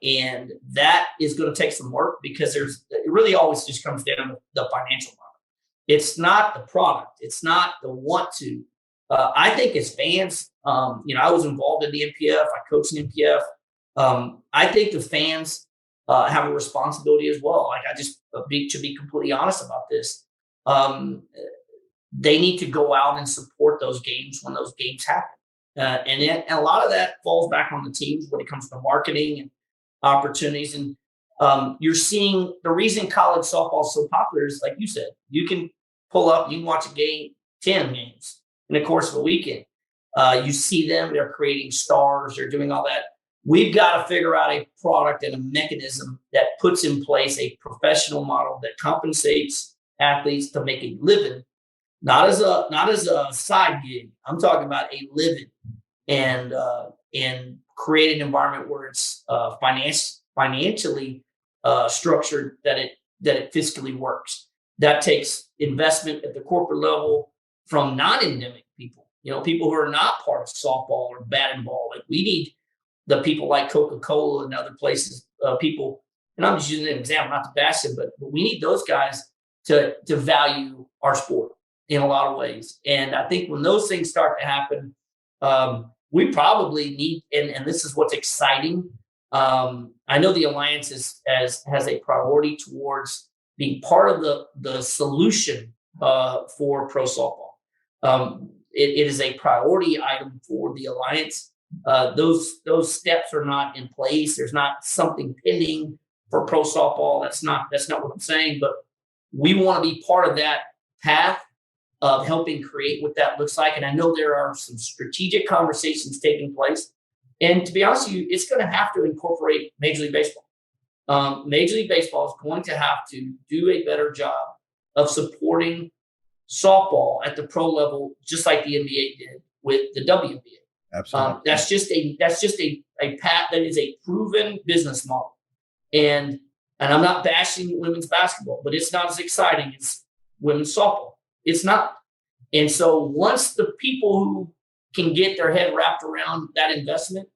And that is going to take some work, because it really always just comes down to the financial model. It's not the product. It's not the want to. I think as fans, I was involved in the NPF. I coached in NPF. I think the fans have a responsibility as well. Like, to be completely honest about this, they need to go out and support those games when those games happen. And a lot of that falls back on the teams when it comes to marketing and opportunities. And you're seeing the reason college softball is so popular is, like you said, you can pull up, you can watch a game, 10 games in the course of a weekend. You see them, they're creating stars, they're doing all that. We've got to figure out a product and a mechanism that puts in place a professional model that compensates athletes to make a living, not as a side gig. I'm talking about a living, and create an environment where it's financially structured, that it fiscally works. That takes investment at the corporate level from non-endemic people, people who are not part of softball or bat and ball. Like, we need the people like Coca-Cola and other places, people, and I'm just using an example, not to bash them, but we need those guys to value our sport in a lot of ways. And I think when those things start to happen, we probably need, and this is what's exciting. I know the Alliance has a priority towards being part of the solution for pro softball. It is a priority item for the Alliance. Those steps are not in place. There's not something pending for pro softball. That's not what I'm saying, but we want to be part of that path of helping create what that looks like. And I know there are some strategic conversations taking place. And to be honest with you, it's going to have to incorporate Major League Baseball. Major League Baseball is going to have to do a better job of supporting softball at the pro level, just like the NBA did with the WNBA. Absolutely. That's just a path that is a proven business model. And And I'm not bashing women's basketball, but it's not as exciting as women's softball. It's not. And so once the people who can get their head wrapped around that investment,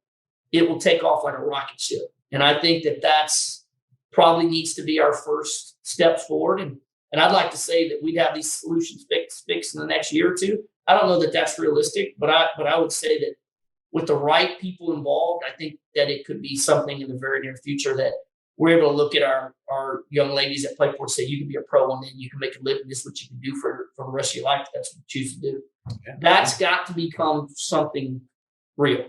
it will take off like a rocket ship. And I think that that's probably needs to be our first steps forward. And I'd like to say that we'd have these solutions fixed in the next year or two. I don't know that that's realistic, but I would say that with the right people involved, I think that it could be something in the very near future that we're able to look at our young ladies that play sports, say you can be a pro and then you can make a living. This is what you can do for the rest of your life. If that's what you choose to do. Yeah. That's got to become something real.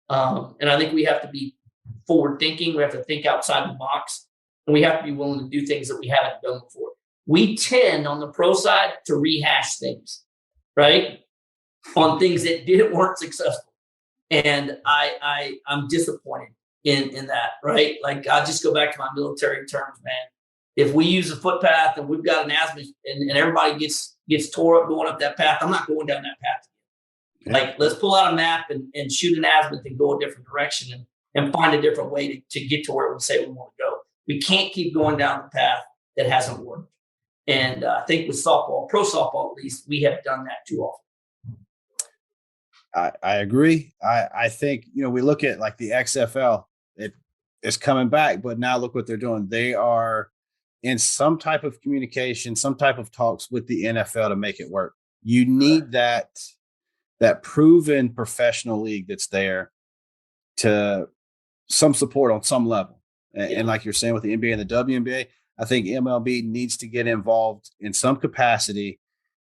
And I think we have to be forward thinking. We have to think outside the box, and we have to be willing to do things that we haven't done before. We tend on the pro side to rehash things, right? On things that weren't successful. And I'm disappointed in that, right? Like, I'll just go back to my military terms, man. If we use a footpath and we've got an azimuth and everybody gets tore up going up that path, I'm not going down that path. Yeah. Like, let's pull out a map and shoot an azimuth and go a different direction and find a different way to get to where we say we want to go. We can't keep going down the path that hasn't worked. And I think with softball, pro softball at least, we have done that too often. I agree. I think, we look at like the XFL, it is coming back, but now look what they're doing. They are in some type of communication, some type of talks with the NFL to make it work. You need that proven professional league that's there to some support on some level. And like you're saying with the NBA and the WNBA, I think MLB needs to get involved in some capacity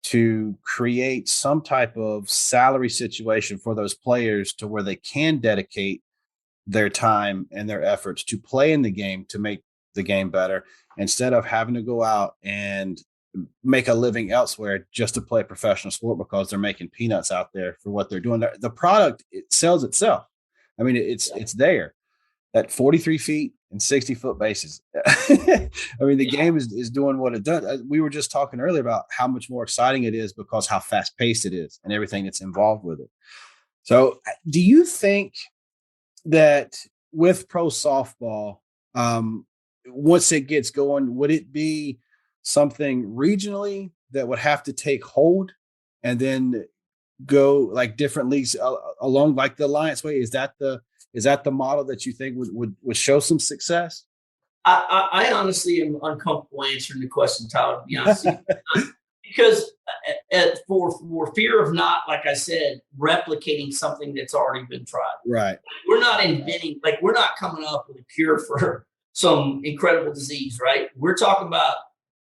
to create some type of salary situation for those players to where they can dedicate their time and their efforts to play in the game to make the game better, instead of having to go out and make a living elsewhere just to play professional sport because they're making peanuts out there for what they're doing. The product, it sells itself. I mean, it's there at 43 feet and 60-foot bases. I mean, the game is doing what it does. We were just talking earlier about how much more exciting it is because how fast paced it is and everything that's involved with it. So do you think that with pro softball, once it gets going, would it be something regionally that would have to take hold and then go like different leagues along like the Alliance way? Is that the model that you think would show some success? I honestly am uncomfortable answering the question, Tyler, to be honest with you. Because for fear of not, like I said, replicating something that's already been tried. Right. We're not inventing, like we're not coming up with a cure for some incredible disease, right? We're talking about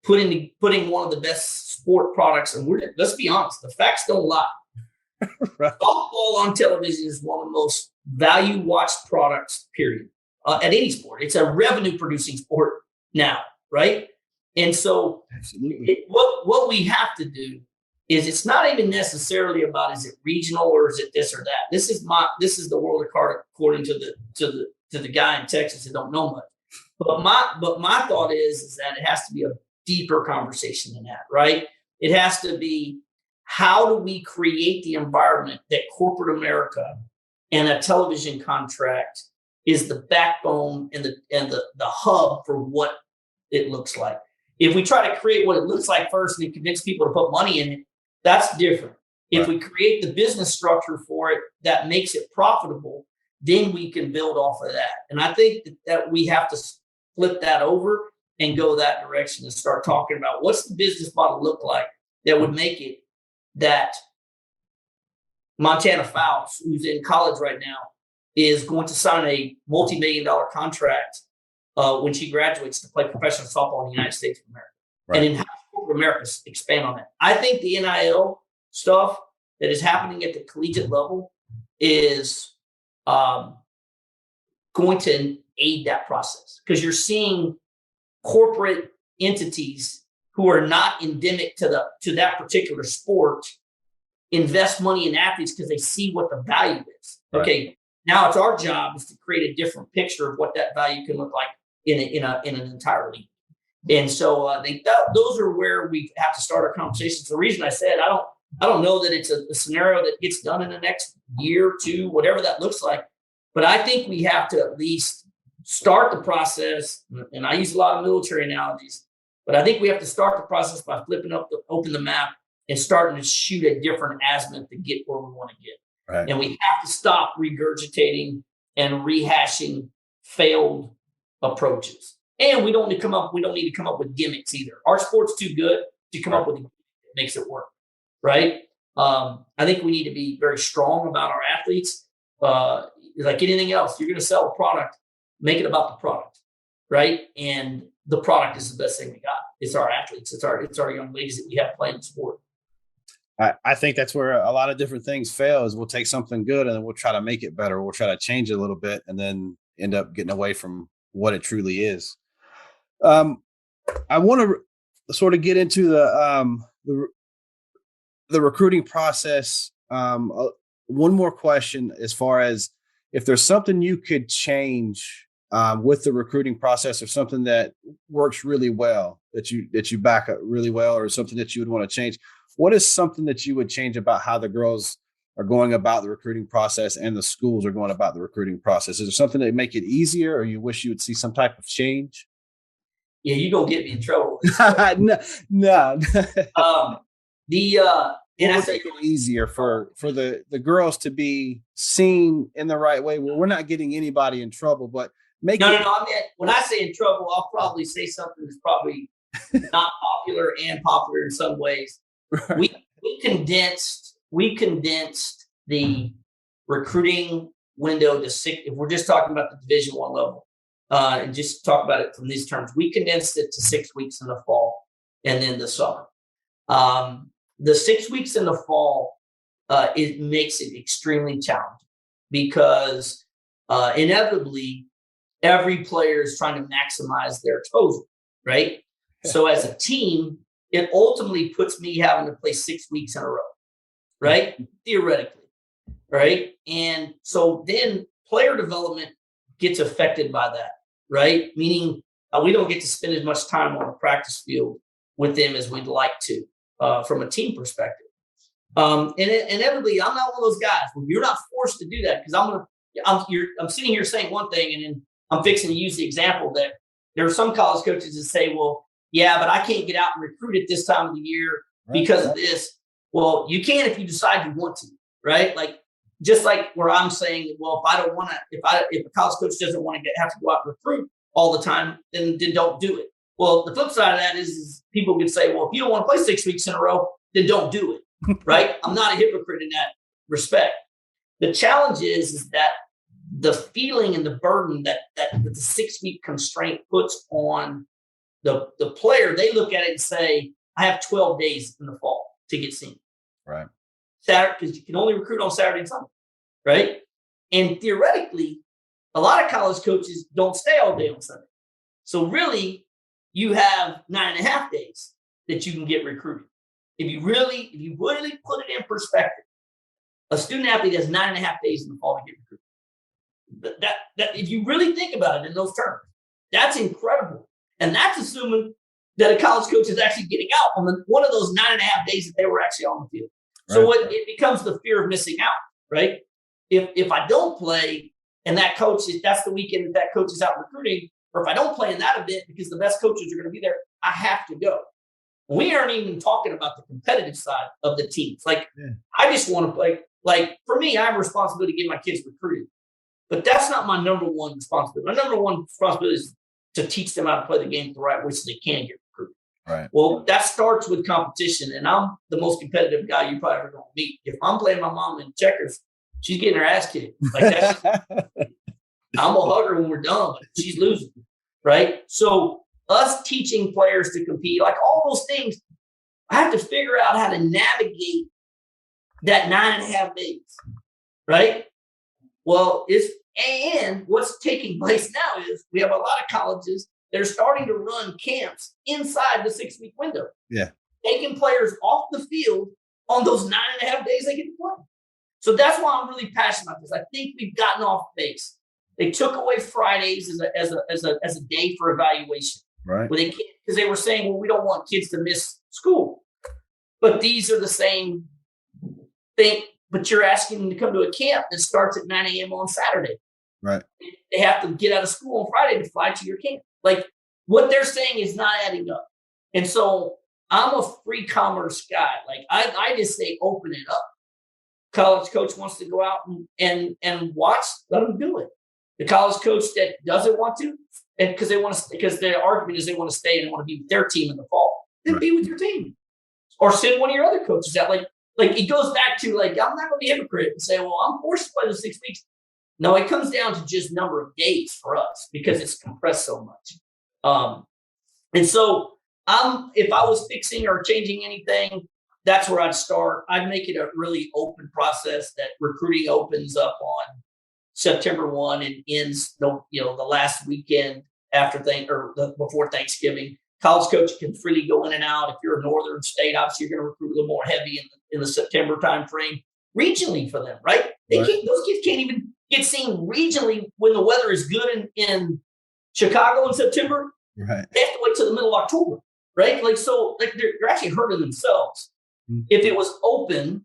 putting one of the best sport products, and let's be honest, the facts don't lie. Right. Softball on television is one of the most value-watched products, period, at any sport. It's a revenue-producing sport now, right? And so what we have to do is it's not even necessarily about is it regional or is it this or that. This is the world of card according to the guy in Texas that don't know much. But my thought is that it has to be a deeper conversation than that, right? It has to be, how do we create the environment that corporate America and a television contract is the backbone and the hub for what it looks like. If we try to create what it looks like first and then convince people to put money in it, that's different. If we create the business structure for it that makes it profitable, then we can build off of that. And I think that we have to flip that over and go that direction and start talking about what's the business model look like that would make it that Montana Fowles, who's in college right now, is going to sign a multi-million-dollar contract when she graduates to play professional softball in the United States of America. Right. And in how corporate America expand on that. I think the NIL stuff that is happening at the collegiate level is going to aid that process, because you're seeing corporate entities who are not endemic to that particular sport invest money in athletes because they see what the value is. Right. Okay, now it's our job is to create a different picture of what that value can look like in an entire league. And so I think those are where we have to start our conversations. The reason I said I don't know that it's a scenario that gets done in the next year or two, whatever that looks like. But I think we have to at least start the process, and I use a lot of military analogies, but I think we have to start the process by open the map and starting to shoot a different azimuth to get where we want to get. Right. And we have to stop regurgitating and rehashing failed approaches. And we don't need to come up with gimmicks either. Our sport's too good to come up with a gimmick that makes it work. Right. I think we need to be very strong about our athletes. Like anything else, you're going to sell a product, make it about the product. Right. And the product is the best thing we got. It's our athletes. It's our young ladies that we have playing the sport. I think that's where a lot of different things fail is we'll take something good and then we'll try to make it better. We'll try to change it a little bit and then end up getting away from what it truly is. I want to sort of get into the recruiting process. One more question, as far as if there's something you could change with the recruiting process, or something that works really well that you back up really well, or something that you would want to change. What is something that you would change about how the girls are going about the recruiting process and the schools are going about the recruiting process? Is there something that would make it easier, or you wish you would see some type of change? Yeah, you're going to get me in trouble. No. And I say it easier for the girls to be seen in the right way. Well, we're not getting anybody in trouble, but No. I mean, when I say in trouble, I'll probably say something that's probably not popular and popular in some ways. Right. We condensed the recruiting window to 6. If we're just talking about the Division I level, and just talk about it from these terms, we condensed it to 6 weeks in the fall and then the summer. The 6 weeks in the fall, it makes it extremely challenging because inevitably every player is trying to maximize their total, right? Yeah. So as a team, it ultimately puts me having to play 6 weeks in a row, right? Theoretically, right? And so then player development gets affected by that, right? Meaning we don't get to spend as much time on the practice field with them as we'd like to from a team perspective. And inevitably, I'm not one of those guys. Well, you're not forced to do that because I'm sitting here saying one thing, and then I'm fixing to use the example that there are some college coaches that say, well, yeah, but I can't get out and recruit at this time of the year because of this. Well, you can if you decide you want to, right? Like, just like where I'm saying, well, if I don't want to, if a college coach doesn't want to have to go out and recruit all the time, then don't do it. Well, the flip side of that is people could say, well, if you don't want to play 6 weeks in a row, then don't do it, right? I'm not a hypocrite in that respect. The challenge is that the feeling and the burden that the 6 week constraint puts on the player, they look at it and say, I have 12 days in the fall to get seen. Right. Saturday, because you can only recruit on Saturday and Sunday, right? And theoretically, a lot of college coaches don't stay all day on Sunday. So really, you have 9.5 days that you can get recruited. If you really put it in perspective, a student athlete has 9.5 days in the fall to get recruited. That if you really think about it in those terms, that's incredible. And that's assuming that a college coach is actually getting out on one of those 9.5 days that they were actually on the field. So it becomes the fear of missing out, right? If I don't play and that's the weekend that coach is out recruiting, or if I don't play in that event because the best coaches are going to be there, I have to go. We aren't even talking about the competitive side of the teams. I just want to play. Like, for me, I have a responsibility to get my kids recruited. But that's not my number one responsibility. My number one responsibility is to teach them how to play the game the right way so they can get recruited. Right. Well, that starts with competition, and I'm the most competitive guy you probably ever going to meet. If I'm playing my mom in checkers, she's getting her ass kicked. I'm going to hug her when we're done, but she's losing, right? So us teaching players to compete, like all those things, I have to figure out how to navigate that 9.5 days, right? Well, what's taking place now is we have a lot of colleges that are starting to run camps inside the 6 week window. Yeah. Taking players off the field on those 9.5 days they get to play. So that's why I'm really passionate about this. I think we've gotten off base. They took away Fridays as a day for evaluation. Right. Where they can't, because they were saying, well, we don't want kids to miss school. But these are the same thing. But you're asking them to come to a camp that starts at 9 a.m. on Saturday. Right. They have to get out of school on Friday to fly to your camp. Like, what they're saying is not adding up. And so I'm a free commerce guy. Like, I just say open it up. College coach wants to go out and watch, let them do it. The college coach that doesn't want to, and because their argument is they want to stay and want to be with their team in the fall, then be with your team. Or send one of your other coaches out. Like it goes back to, like, I'm not going to be a hypocrite and say, well, I'm forced to play the 6 weeks. No, it comes down to just number of days for us because it's compressed so much. And so if I was fixing or changing anything, that's where I'd start. I'd make it a really open process that recruiting opens up on September 1 and ends the last weekend before Thanksgiving. College coach can freely go in and out. If you're a northern state, obviously you're going to recruit a little more heavy in the September timeframe. Regionally for them, right? Those kids can't even get seen regionally when the weather is good in Chicago in September. Right. They have to wait till the middle of October, right? They're actually hurting themselves. Mm-hmm. If it was open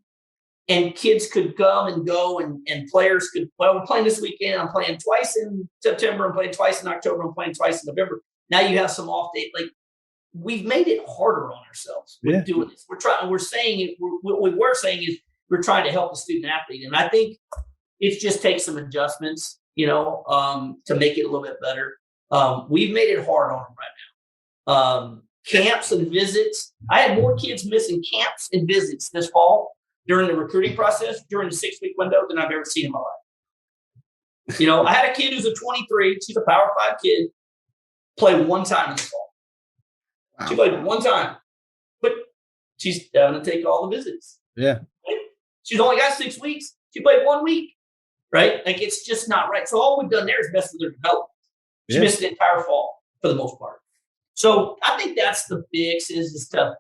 and kids could come and go and players could, we're playing this weekend. I'm playing twice in September. I'm playing twice in October. I'm playing twice in November. Now you have some off date. Like, we've made it harder on ourselves with doing this. We're saying it. What we're saying is we're trying to help the student athlete. And I think it just takes some adjustments, to make it a little bit better. We've made it hard on them right now. Camps and visits. I had more kids missing camps and visits this fall during the recruiting process, during the 6-week window, than I've ever seen in my life. I had a kid who's a 23. She's a Power 5 kid. Play one time in the fall. Wow. She played one time, but she's having to take all the visits. Yeah. Right? She's only got 6 weeks. She played 1 week, right? Like, it's just not right. So all we've done there is mess with their development. She missed the entire fall for the most part. So I think that's the fix is to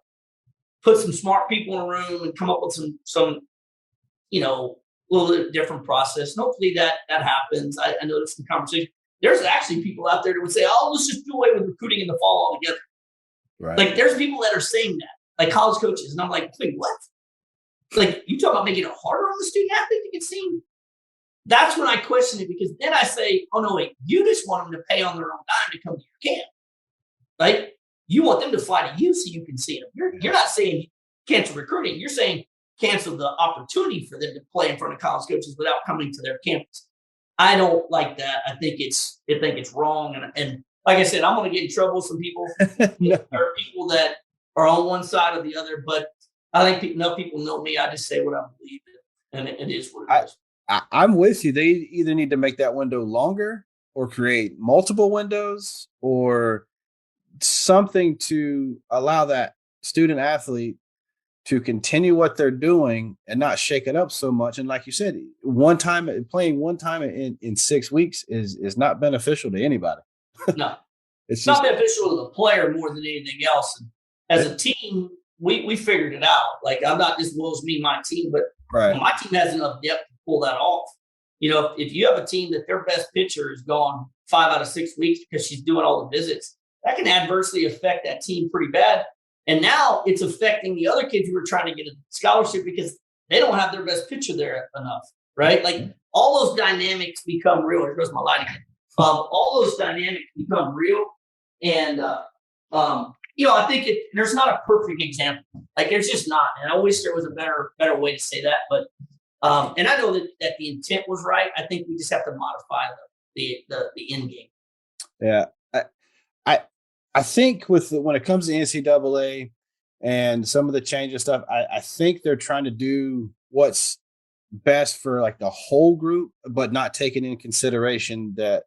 put some smart people in a room and come up with some little bit different process. And hopefully that happens. I know there's some conversation. There's actually people out there that would say, oh, let's just do away with recruiting in the fall altogether. Right. Like, there's people that are saying that, like college coaches. And I'm like, wait, what? Like, you talk about making it harder on the student athlete to get seen? That's when I question it, because then I say, oh, no, wait, you just want them to pay on their own dime to come to your camp. Right? You want them to fly to you so you can see them. You're not saying cancel recruiting. You're saying cancel the opportunity for them to play in front of college coaches without coming to their campus. I don't like that. I think it's wrong. And like I said, I'm going to get in trouble with some people. No. There are people that are on one side or the other, but I think enough people know me. I just say what I believe in, and it is what it is. I'm with you. They either need to make that window longer or create multiple windows or something to allow that student athlete to continue what they're doing and not shake it up so much. And like you said, playing one time in 6 weeks is not beneficial to anybody. No, it's not beneficial to the player more than anything else. And as a team, we figured it out. Like, I'm not just, well, it's me, my team, but my team has enough depth to pull that off. If you have a team that their best pitcher is gone 5 out of 6 weeks because she's doing all the visits, that can adversely affect that team pretty bad. And now it's affecting the other kids who are trying to get a scholarship because they don't have their best pitcher there enough, right? Like, all those dynamics become real. Here goes my light again. All those dynamics become real. And, I think there's not a perfect example. Like, there's just not. And I wish there was a better way to say that. But, and I know that the intent was right. I think we just have to modify the end game. Yeah. I think when it comes to NCAA and some of the changes stuff, I think they're trying to do what's best for like the whole group, but not taking into consideration that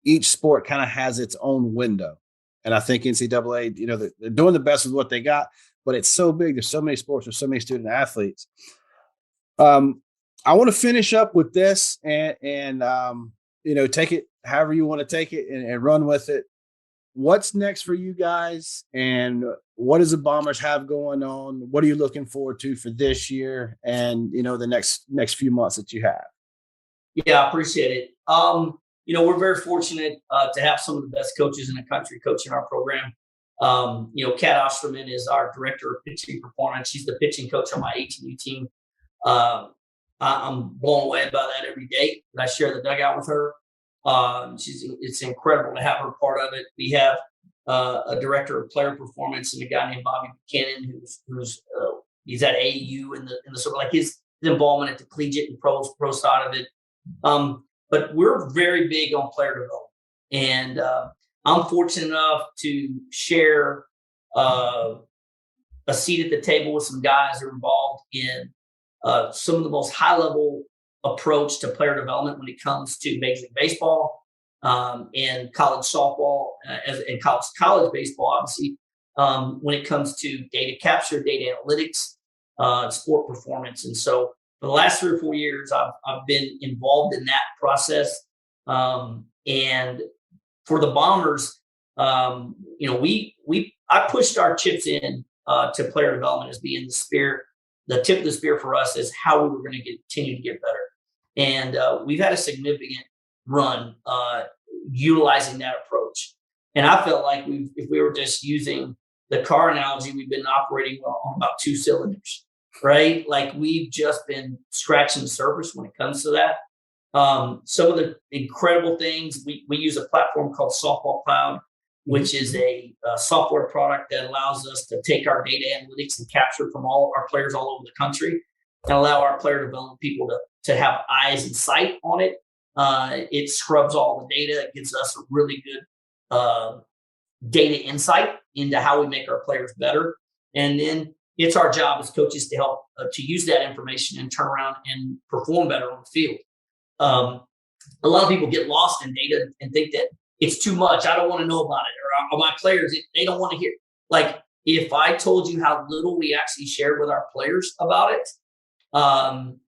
each sport kind of has its own window. And I think NCAA, they're doing the best with what they got, but it's so big. There's so many sports, there's so many student athletes. I want to finish up with this and take it however you want to take it and run with it. What's next for you guys, and what does the Bombers have going on? What are you looking forward to for this year and, the next few months that you have? Yeah, I appreciate it. We're very fortunate to have some of the best coaches in the country coaching our program. Kat Osterman is our director of pitching performance. She's the pitching coach on my 18U team. I'm blown away by that every day. I share the dugout with her. It's incredible to have her part of it. We have a director of player performance and a guy named Bobby Buchanan, who's he's at AAU in the sort of like his involvement at the collegiate and pro side of it. But we're very big on player development, and I'm fortunate enough to share a seat at the table with some guys who are involved in some of the most high level approach to player development when it comes to Major League Baseball and college softball and college baseball, obviously, when it comes to data capture, data analytics, sport performance. And so for the last 3 or 4 years, I've been involved in that process. And for the Bombers, I pushed our chips in to player development as being the tip of the spear for us is how we were going to continue to get better. And we've had a significant run utilizing that approach. And I felt like if we were just using the car analogy, we've been operating on about 2 cylinders, right? Like we've just been scratching the surface when it comes to that. Some of the incredible things, we use a platform called Softball Cloud, which is a software product that allows us to take our data analytics and capture from all of our players all over the country and allow our player development people to have eyes and sight on it. It scrubs all the data. It gives us a really good data insight into how we make our players better. And then it's our job as coaches to help to use that information and turn around and perform better on the field. A lot of people get lost in data and think that it's too much. I don't want to know about it. Or my players, they don't want to hear. Like if I told you how little we actually shared with our players about it,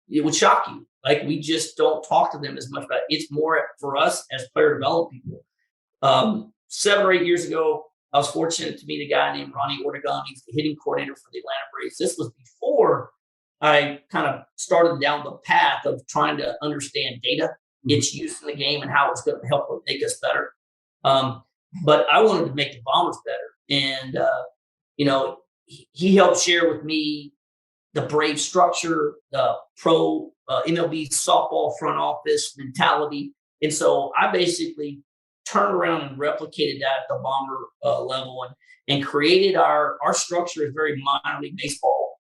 it would shock you. Like we just don't talk to them as much about it. It's more for us as player development people. 7 or 8 years ago, I was fortunate to meet a guy named Ronnie Ortegon. He's the hitting coordinator for the Atlanta Braves. This was before I kind of started down the path of trying to understand data, its use in the game, and how it's going to help make us better. But I wanted to make the Bombers better. And, he helped share with me the Brave structure, the pro MLB softball front office mentality. And so I basically turned around and replicated that at the Bomber level and created our structure is very minor league baseball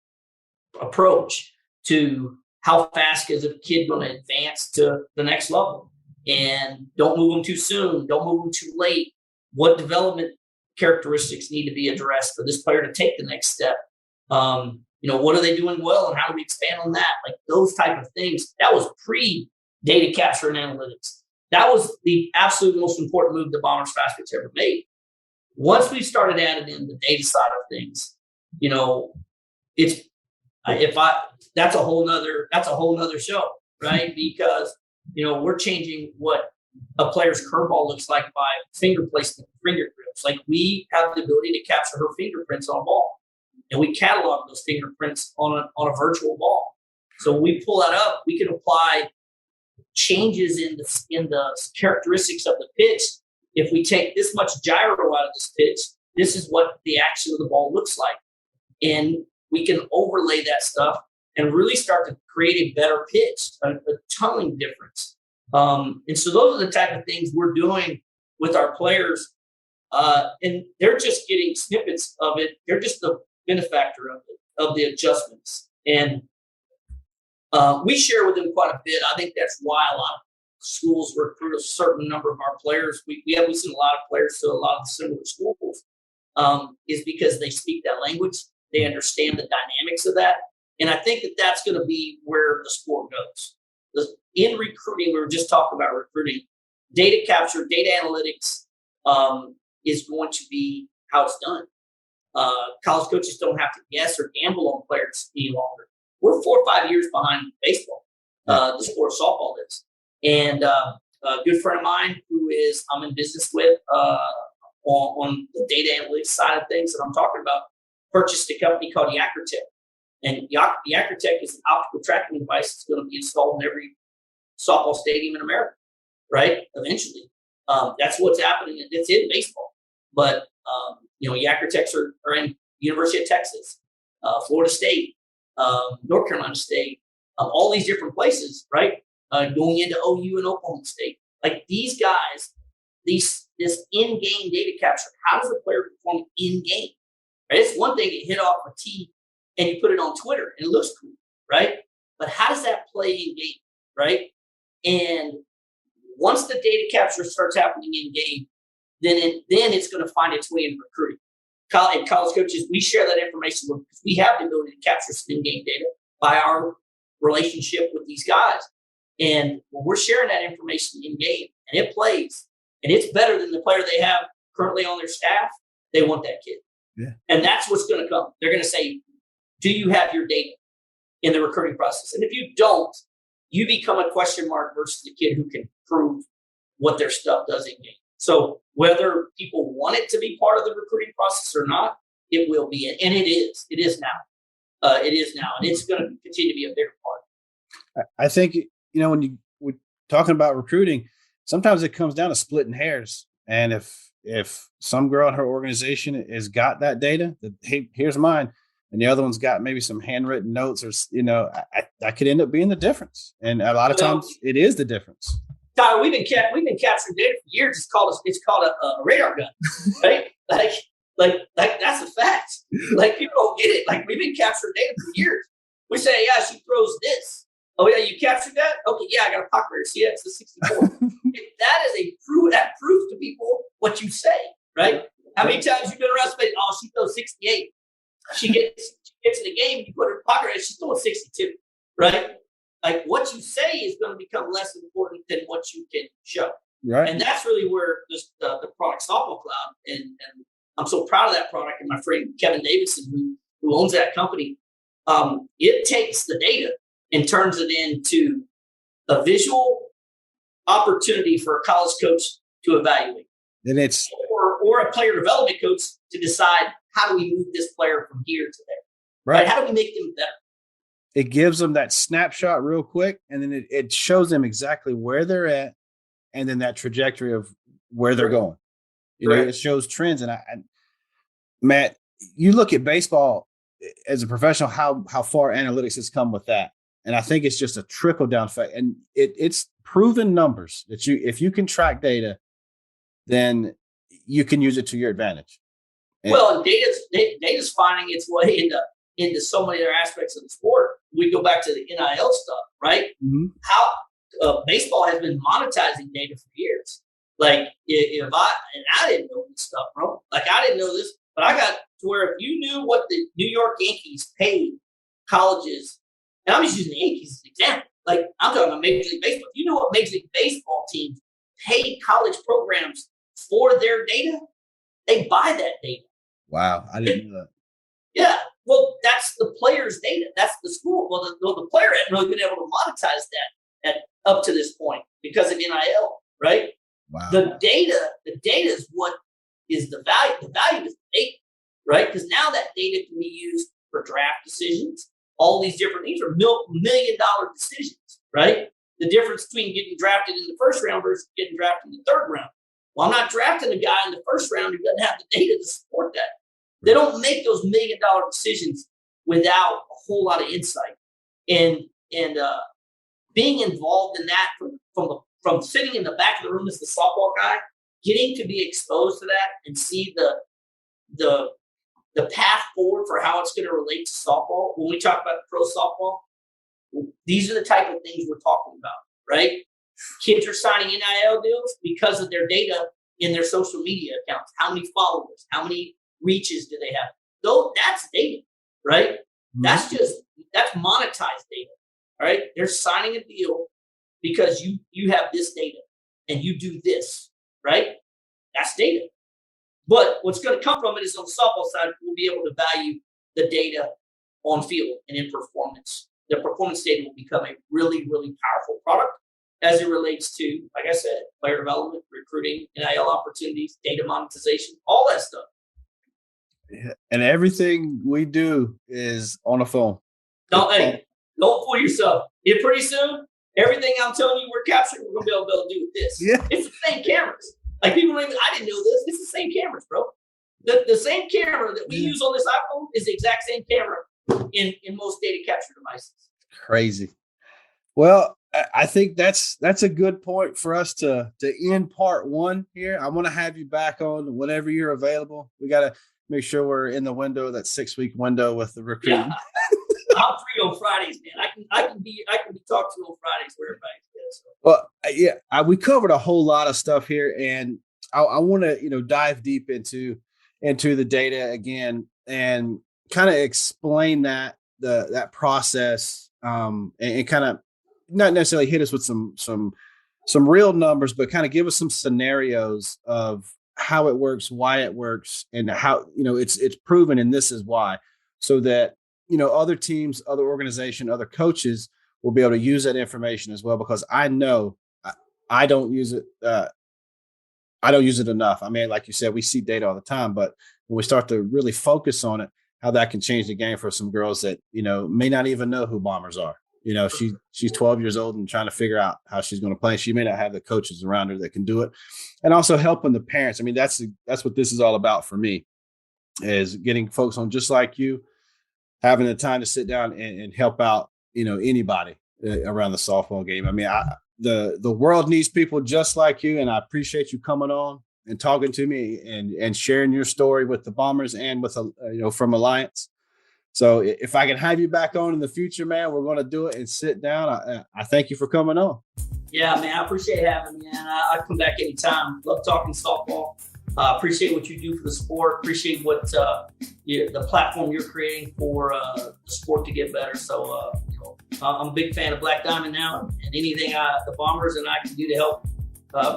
approach to how fast is a kid going to advance to the next level, and don't move them too soon, don't move them too late. What development characteristics need to be addressed for this player to take the next step? What are they doing well, and how do we expand on that? Like those type of things. That was pre-data capture and analytics. That was the absolute most important move the Bombers Fastpitch ever made. Once we started adding in the data side of things, that's a whole nother show, right? Because we're changing what a player's curveball looks like by finger placement, finger grips. Like we have the ability to capture her fingerprints on a ball, and we catalog those fingerprints on a virtual ball. So when we pull that up, we can apply changes in the characteristics of the pitch. If we take this much gyro out of this pitch, this is what the action of the ball looks like, and we can overlay that stuff and really start to create a better pitch, a tunneling difference. And so those are the type of things we're doing with our players. And they're just getting snippets of it. They're just the benefactor of the adjustments. And we share with them quite a bit. I think that's why a lot of schools recruit a certain number of our players. We send a lot of players to a lot of similar schools is because they speak that language. They understand the dynamics of that. And I think that that's going to be where the sport goes. In recruiting, we were just talking about recruiting. Data capture, data analytics is going to be how it's done. College coaches don't have to guess or gamble on players any longer. We're 4 or 5 years behind baseball, the sport of softball is. And a good friend of mine who I'm in business with on the data analytics side of things that I'm talking about, purchased a company called Yakkertech. And Yakkertech is an optical tracking device that's going to be installed in every softball stadium in America, right? Eventually. That's what's happening. It's in baseball. But, Yakkertechs are in University of Texas, Florida State, North Carolina State, all these different places, right? Going into OU and Oklahoma State. Like these guys, this in-game data capture, how does the player perform in-game? Right? It's one thing to hit off a tee and you put it on Twitter and it looks cool, right? But how does that play in-game, right? And once the data capture starts happening in-game, then it's going to find its way in recruiting. And college coaches, we share that information because we have the ability to capture some in-game data by our relationship with these guys. And when we're sharing that information in-game and it plays, and it's better than the player they have currently on their staff, they want that kid. Yeah. And that's what's going to come. They're going to say, do you have your data in the recruiting process? And if you don't, you become a question mark versus the kid who can prove what their stuff does in-game. So whether people want it to be part of the recruiting process or not, it will be. And it is. It is now. It is now. And it's going to continue to be a bigger part. I think, when we're talking about recruiting, sometimes it comes down to splitting hairs. And if some girl in her organization has got that data, that, hey, here's mine, and the other one's got maybe some handwritten notes, or that could end up being the difference. And a lot of times it is the difference. Tyler, we've been capturing data for years. It's called a radar gun, right? like that's a fact. Like people don't get it. Like we've been capturing data for years. We say, yeah, she throws this. Oh yeah, you captured that? Okay, yeah, I got a pocket radar. See, it's a 64. That is that proves to people what you say, right? How many times you've been around somebody? Oh, she throws 68. She gets in the game. You put her in pocket radar. She's throwing 62, right? Like what you say is going to become less important than what you can show. Right. And that's really where the product Softball Cloud, and I'm so proud of that product. And my friend Kevin Davidson, who owns that company, it takes the data and turns it into a visual opportunity for a college coach to evaluate. And it's or a player development coach to decide, how do we move this player from here to there? right. How do we make them better? It gives them that snapshot real quick, and then it shows them exactly where they're at, and then that trajectory of where they're going. It shows trends. And Matt, you look at baseball as a professional, how far analytics has come with that. And I think it's just a trickle down effect. And it's proven numbers that if you can track data, then you can use it to your advantage. And data's finding its way into so many other aspects of the sport. We go back to the NIL stuff, right? Mm-hmm. How baseball has been monetizing data for years. Like I didn't know this stuff, bro. Like I didn't know this, but I got to where if you knew what the New York Yankees paid colleges, and I'm just using the Yankees as an example. Like I'm talking about Major League Baseball. If you know what Major League Baseball teams pay college programs for their data, they buy that data. Wow, I didn't know that. Yeah, well, that's the player's data. That's the school. Well, the player hasn't really been able to monetize that up to this point because of NIL, right? Wow. The data is what is the value. The value is the data, right? Because now that data can be used for draft decisions. All these different things are $1 million decisions, right? The difference between getting drafted in the first round versus getting drafted in the third round. Well, I'm not drafting a guy in the first round who doesn't have the data to support that. They don't make those $1 million decisions without a whole lot of insight. And being involved in that from sitting in the back of the room as the softball guy, getting to be exposed to that and see the path forward for how it's going to relate to softball. When we talk about pro softball, these are the type of things we're talking about, right? Kids are signing NIL deals because of their data in their social media accounts. How many followers? How many reaches do they have? Though that's data, right? Mm-hmm. That's monetized data, right? They're signing a deal because you have this data and you do this, right? That's data. But what's going to come from it is on the softball side, we'll be able to value the data on field and in performance. The performance data will become a really, really powerful product as it relates to, like I said, player development, recruiting, NIL opportunities, data monetization, all that stuff. And everything we do is on the phone. Don't fool yourself. Pretty soon, everything I'm telling you we're capturing, we're going to be able to do with this. Yeah. It's the same cameras. Like people don't even, I didn't know this. It's the same cameras, bro. The same camera that we use on this iPhone is the exact same camera in most data capture devices. Crazy. Well, I think that's a good point for us to end part one here. I want to have you back on whenever you're available. We got to make sure we're in the window, that 6-week window with the recruiting. Yeah. I'm free on Fridays, man. I can be talked to on Fridays where everybody is. So. Well, we covered a whole lot of stuff here, and I want to dive deep into the data again and kind of explain that process and kind of not necessarily hit us with some real numbers, but kind of give us some scenarios of how it works, why it works, and how it's proven, and this is why, so that other teams, other organization, other coaches will be able to use that information as well. Because I know I don't use it. I don't use it enough. I mean, like you said, we see data all the time, but when we start to really focus on it, how that can change the game for some girls that may not even know who Bombers are. She's 12 years old and trying to figure out how she's going to play. She may not have the coaches around her that can do it, and also helping the parents. I mean, that's what this is all about for me, is getting folks on just like you, having the time to sit down and help out, anybody around the softball game. I mean, the world needs people just like you, and I appreciate you coming on and talking to me and sharing your story with the Bombers and with from Alliance. So if I can have you back on in the future, man, we're going to do it and sit down. I thank you for coming on. Yeah, man, I appreciate having me, man. I come back anytime. Love talking softball. Appreciate what you do for the sport. Appreciate what the platform you're creating for the sport to get better. So I'm a big fan of Black Diamond now, and anything the Bombers and I can do to help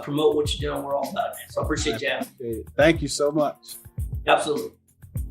promote what you're doing, we're all about it, man. So I appreciate you having me. Thank you so much. Absolutely.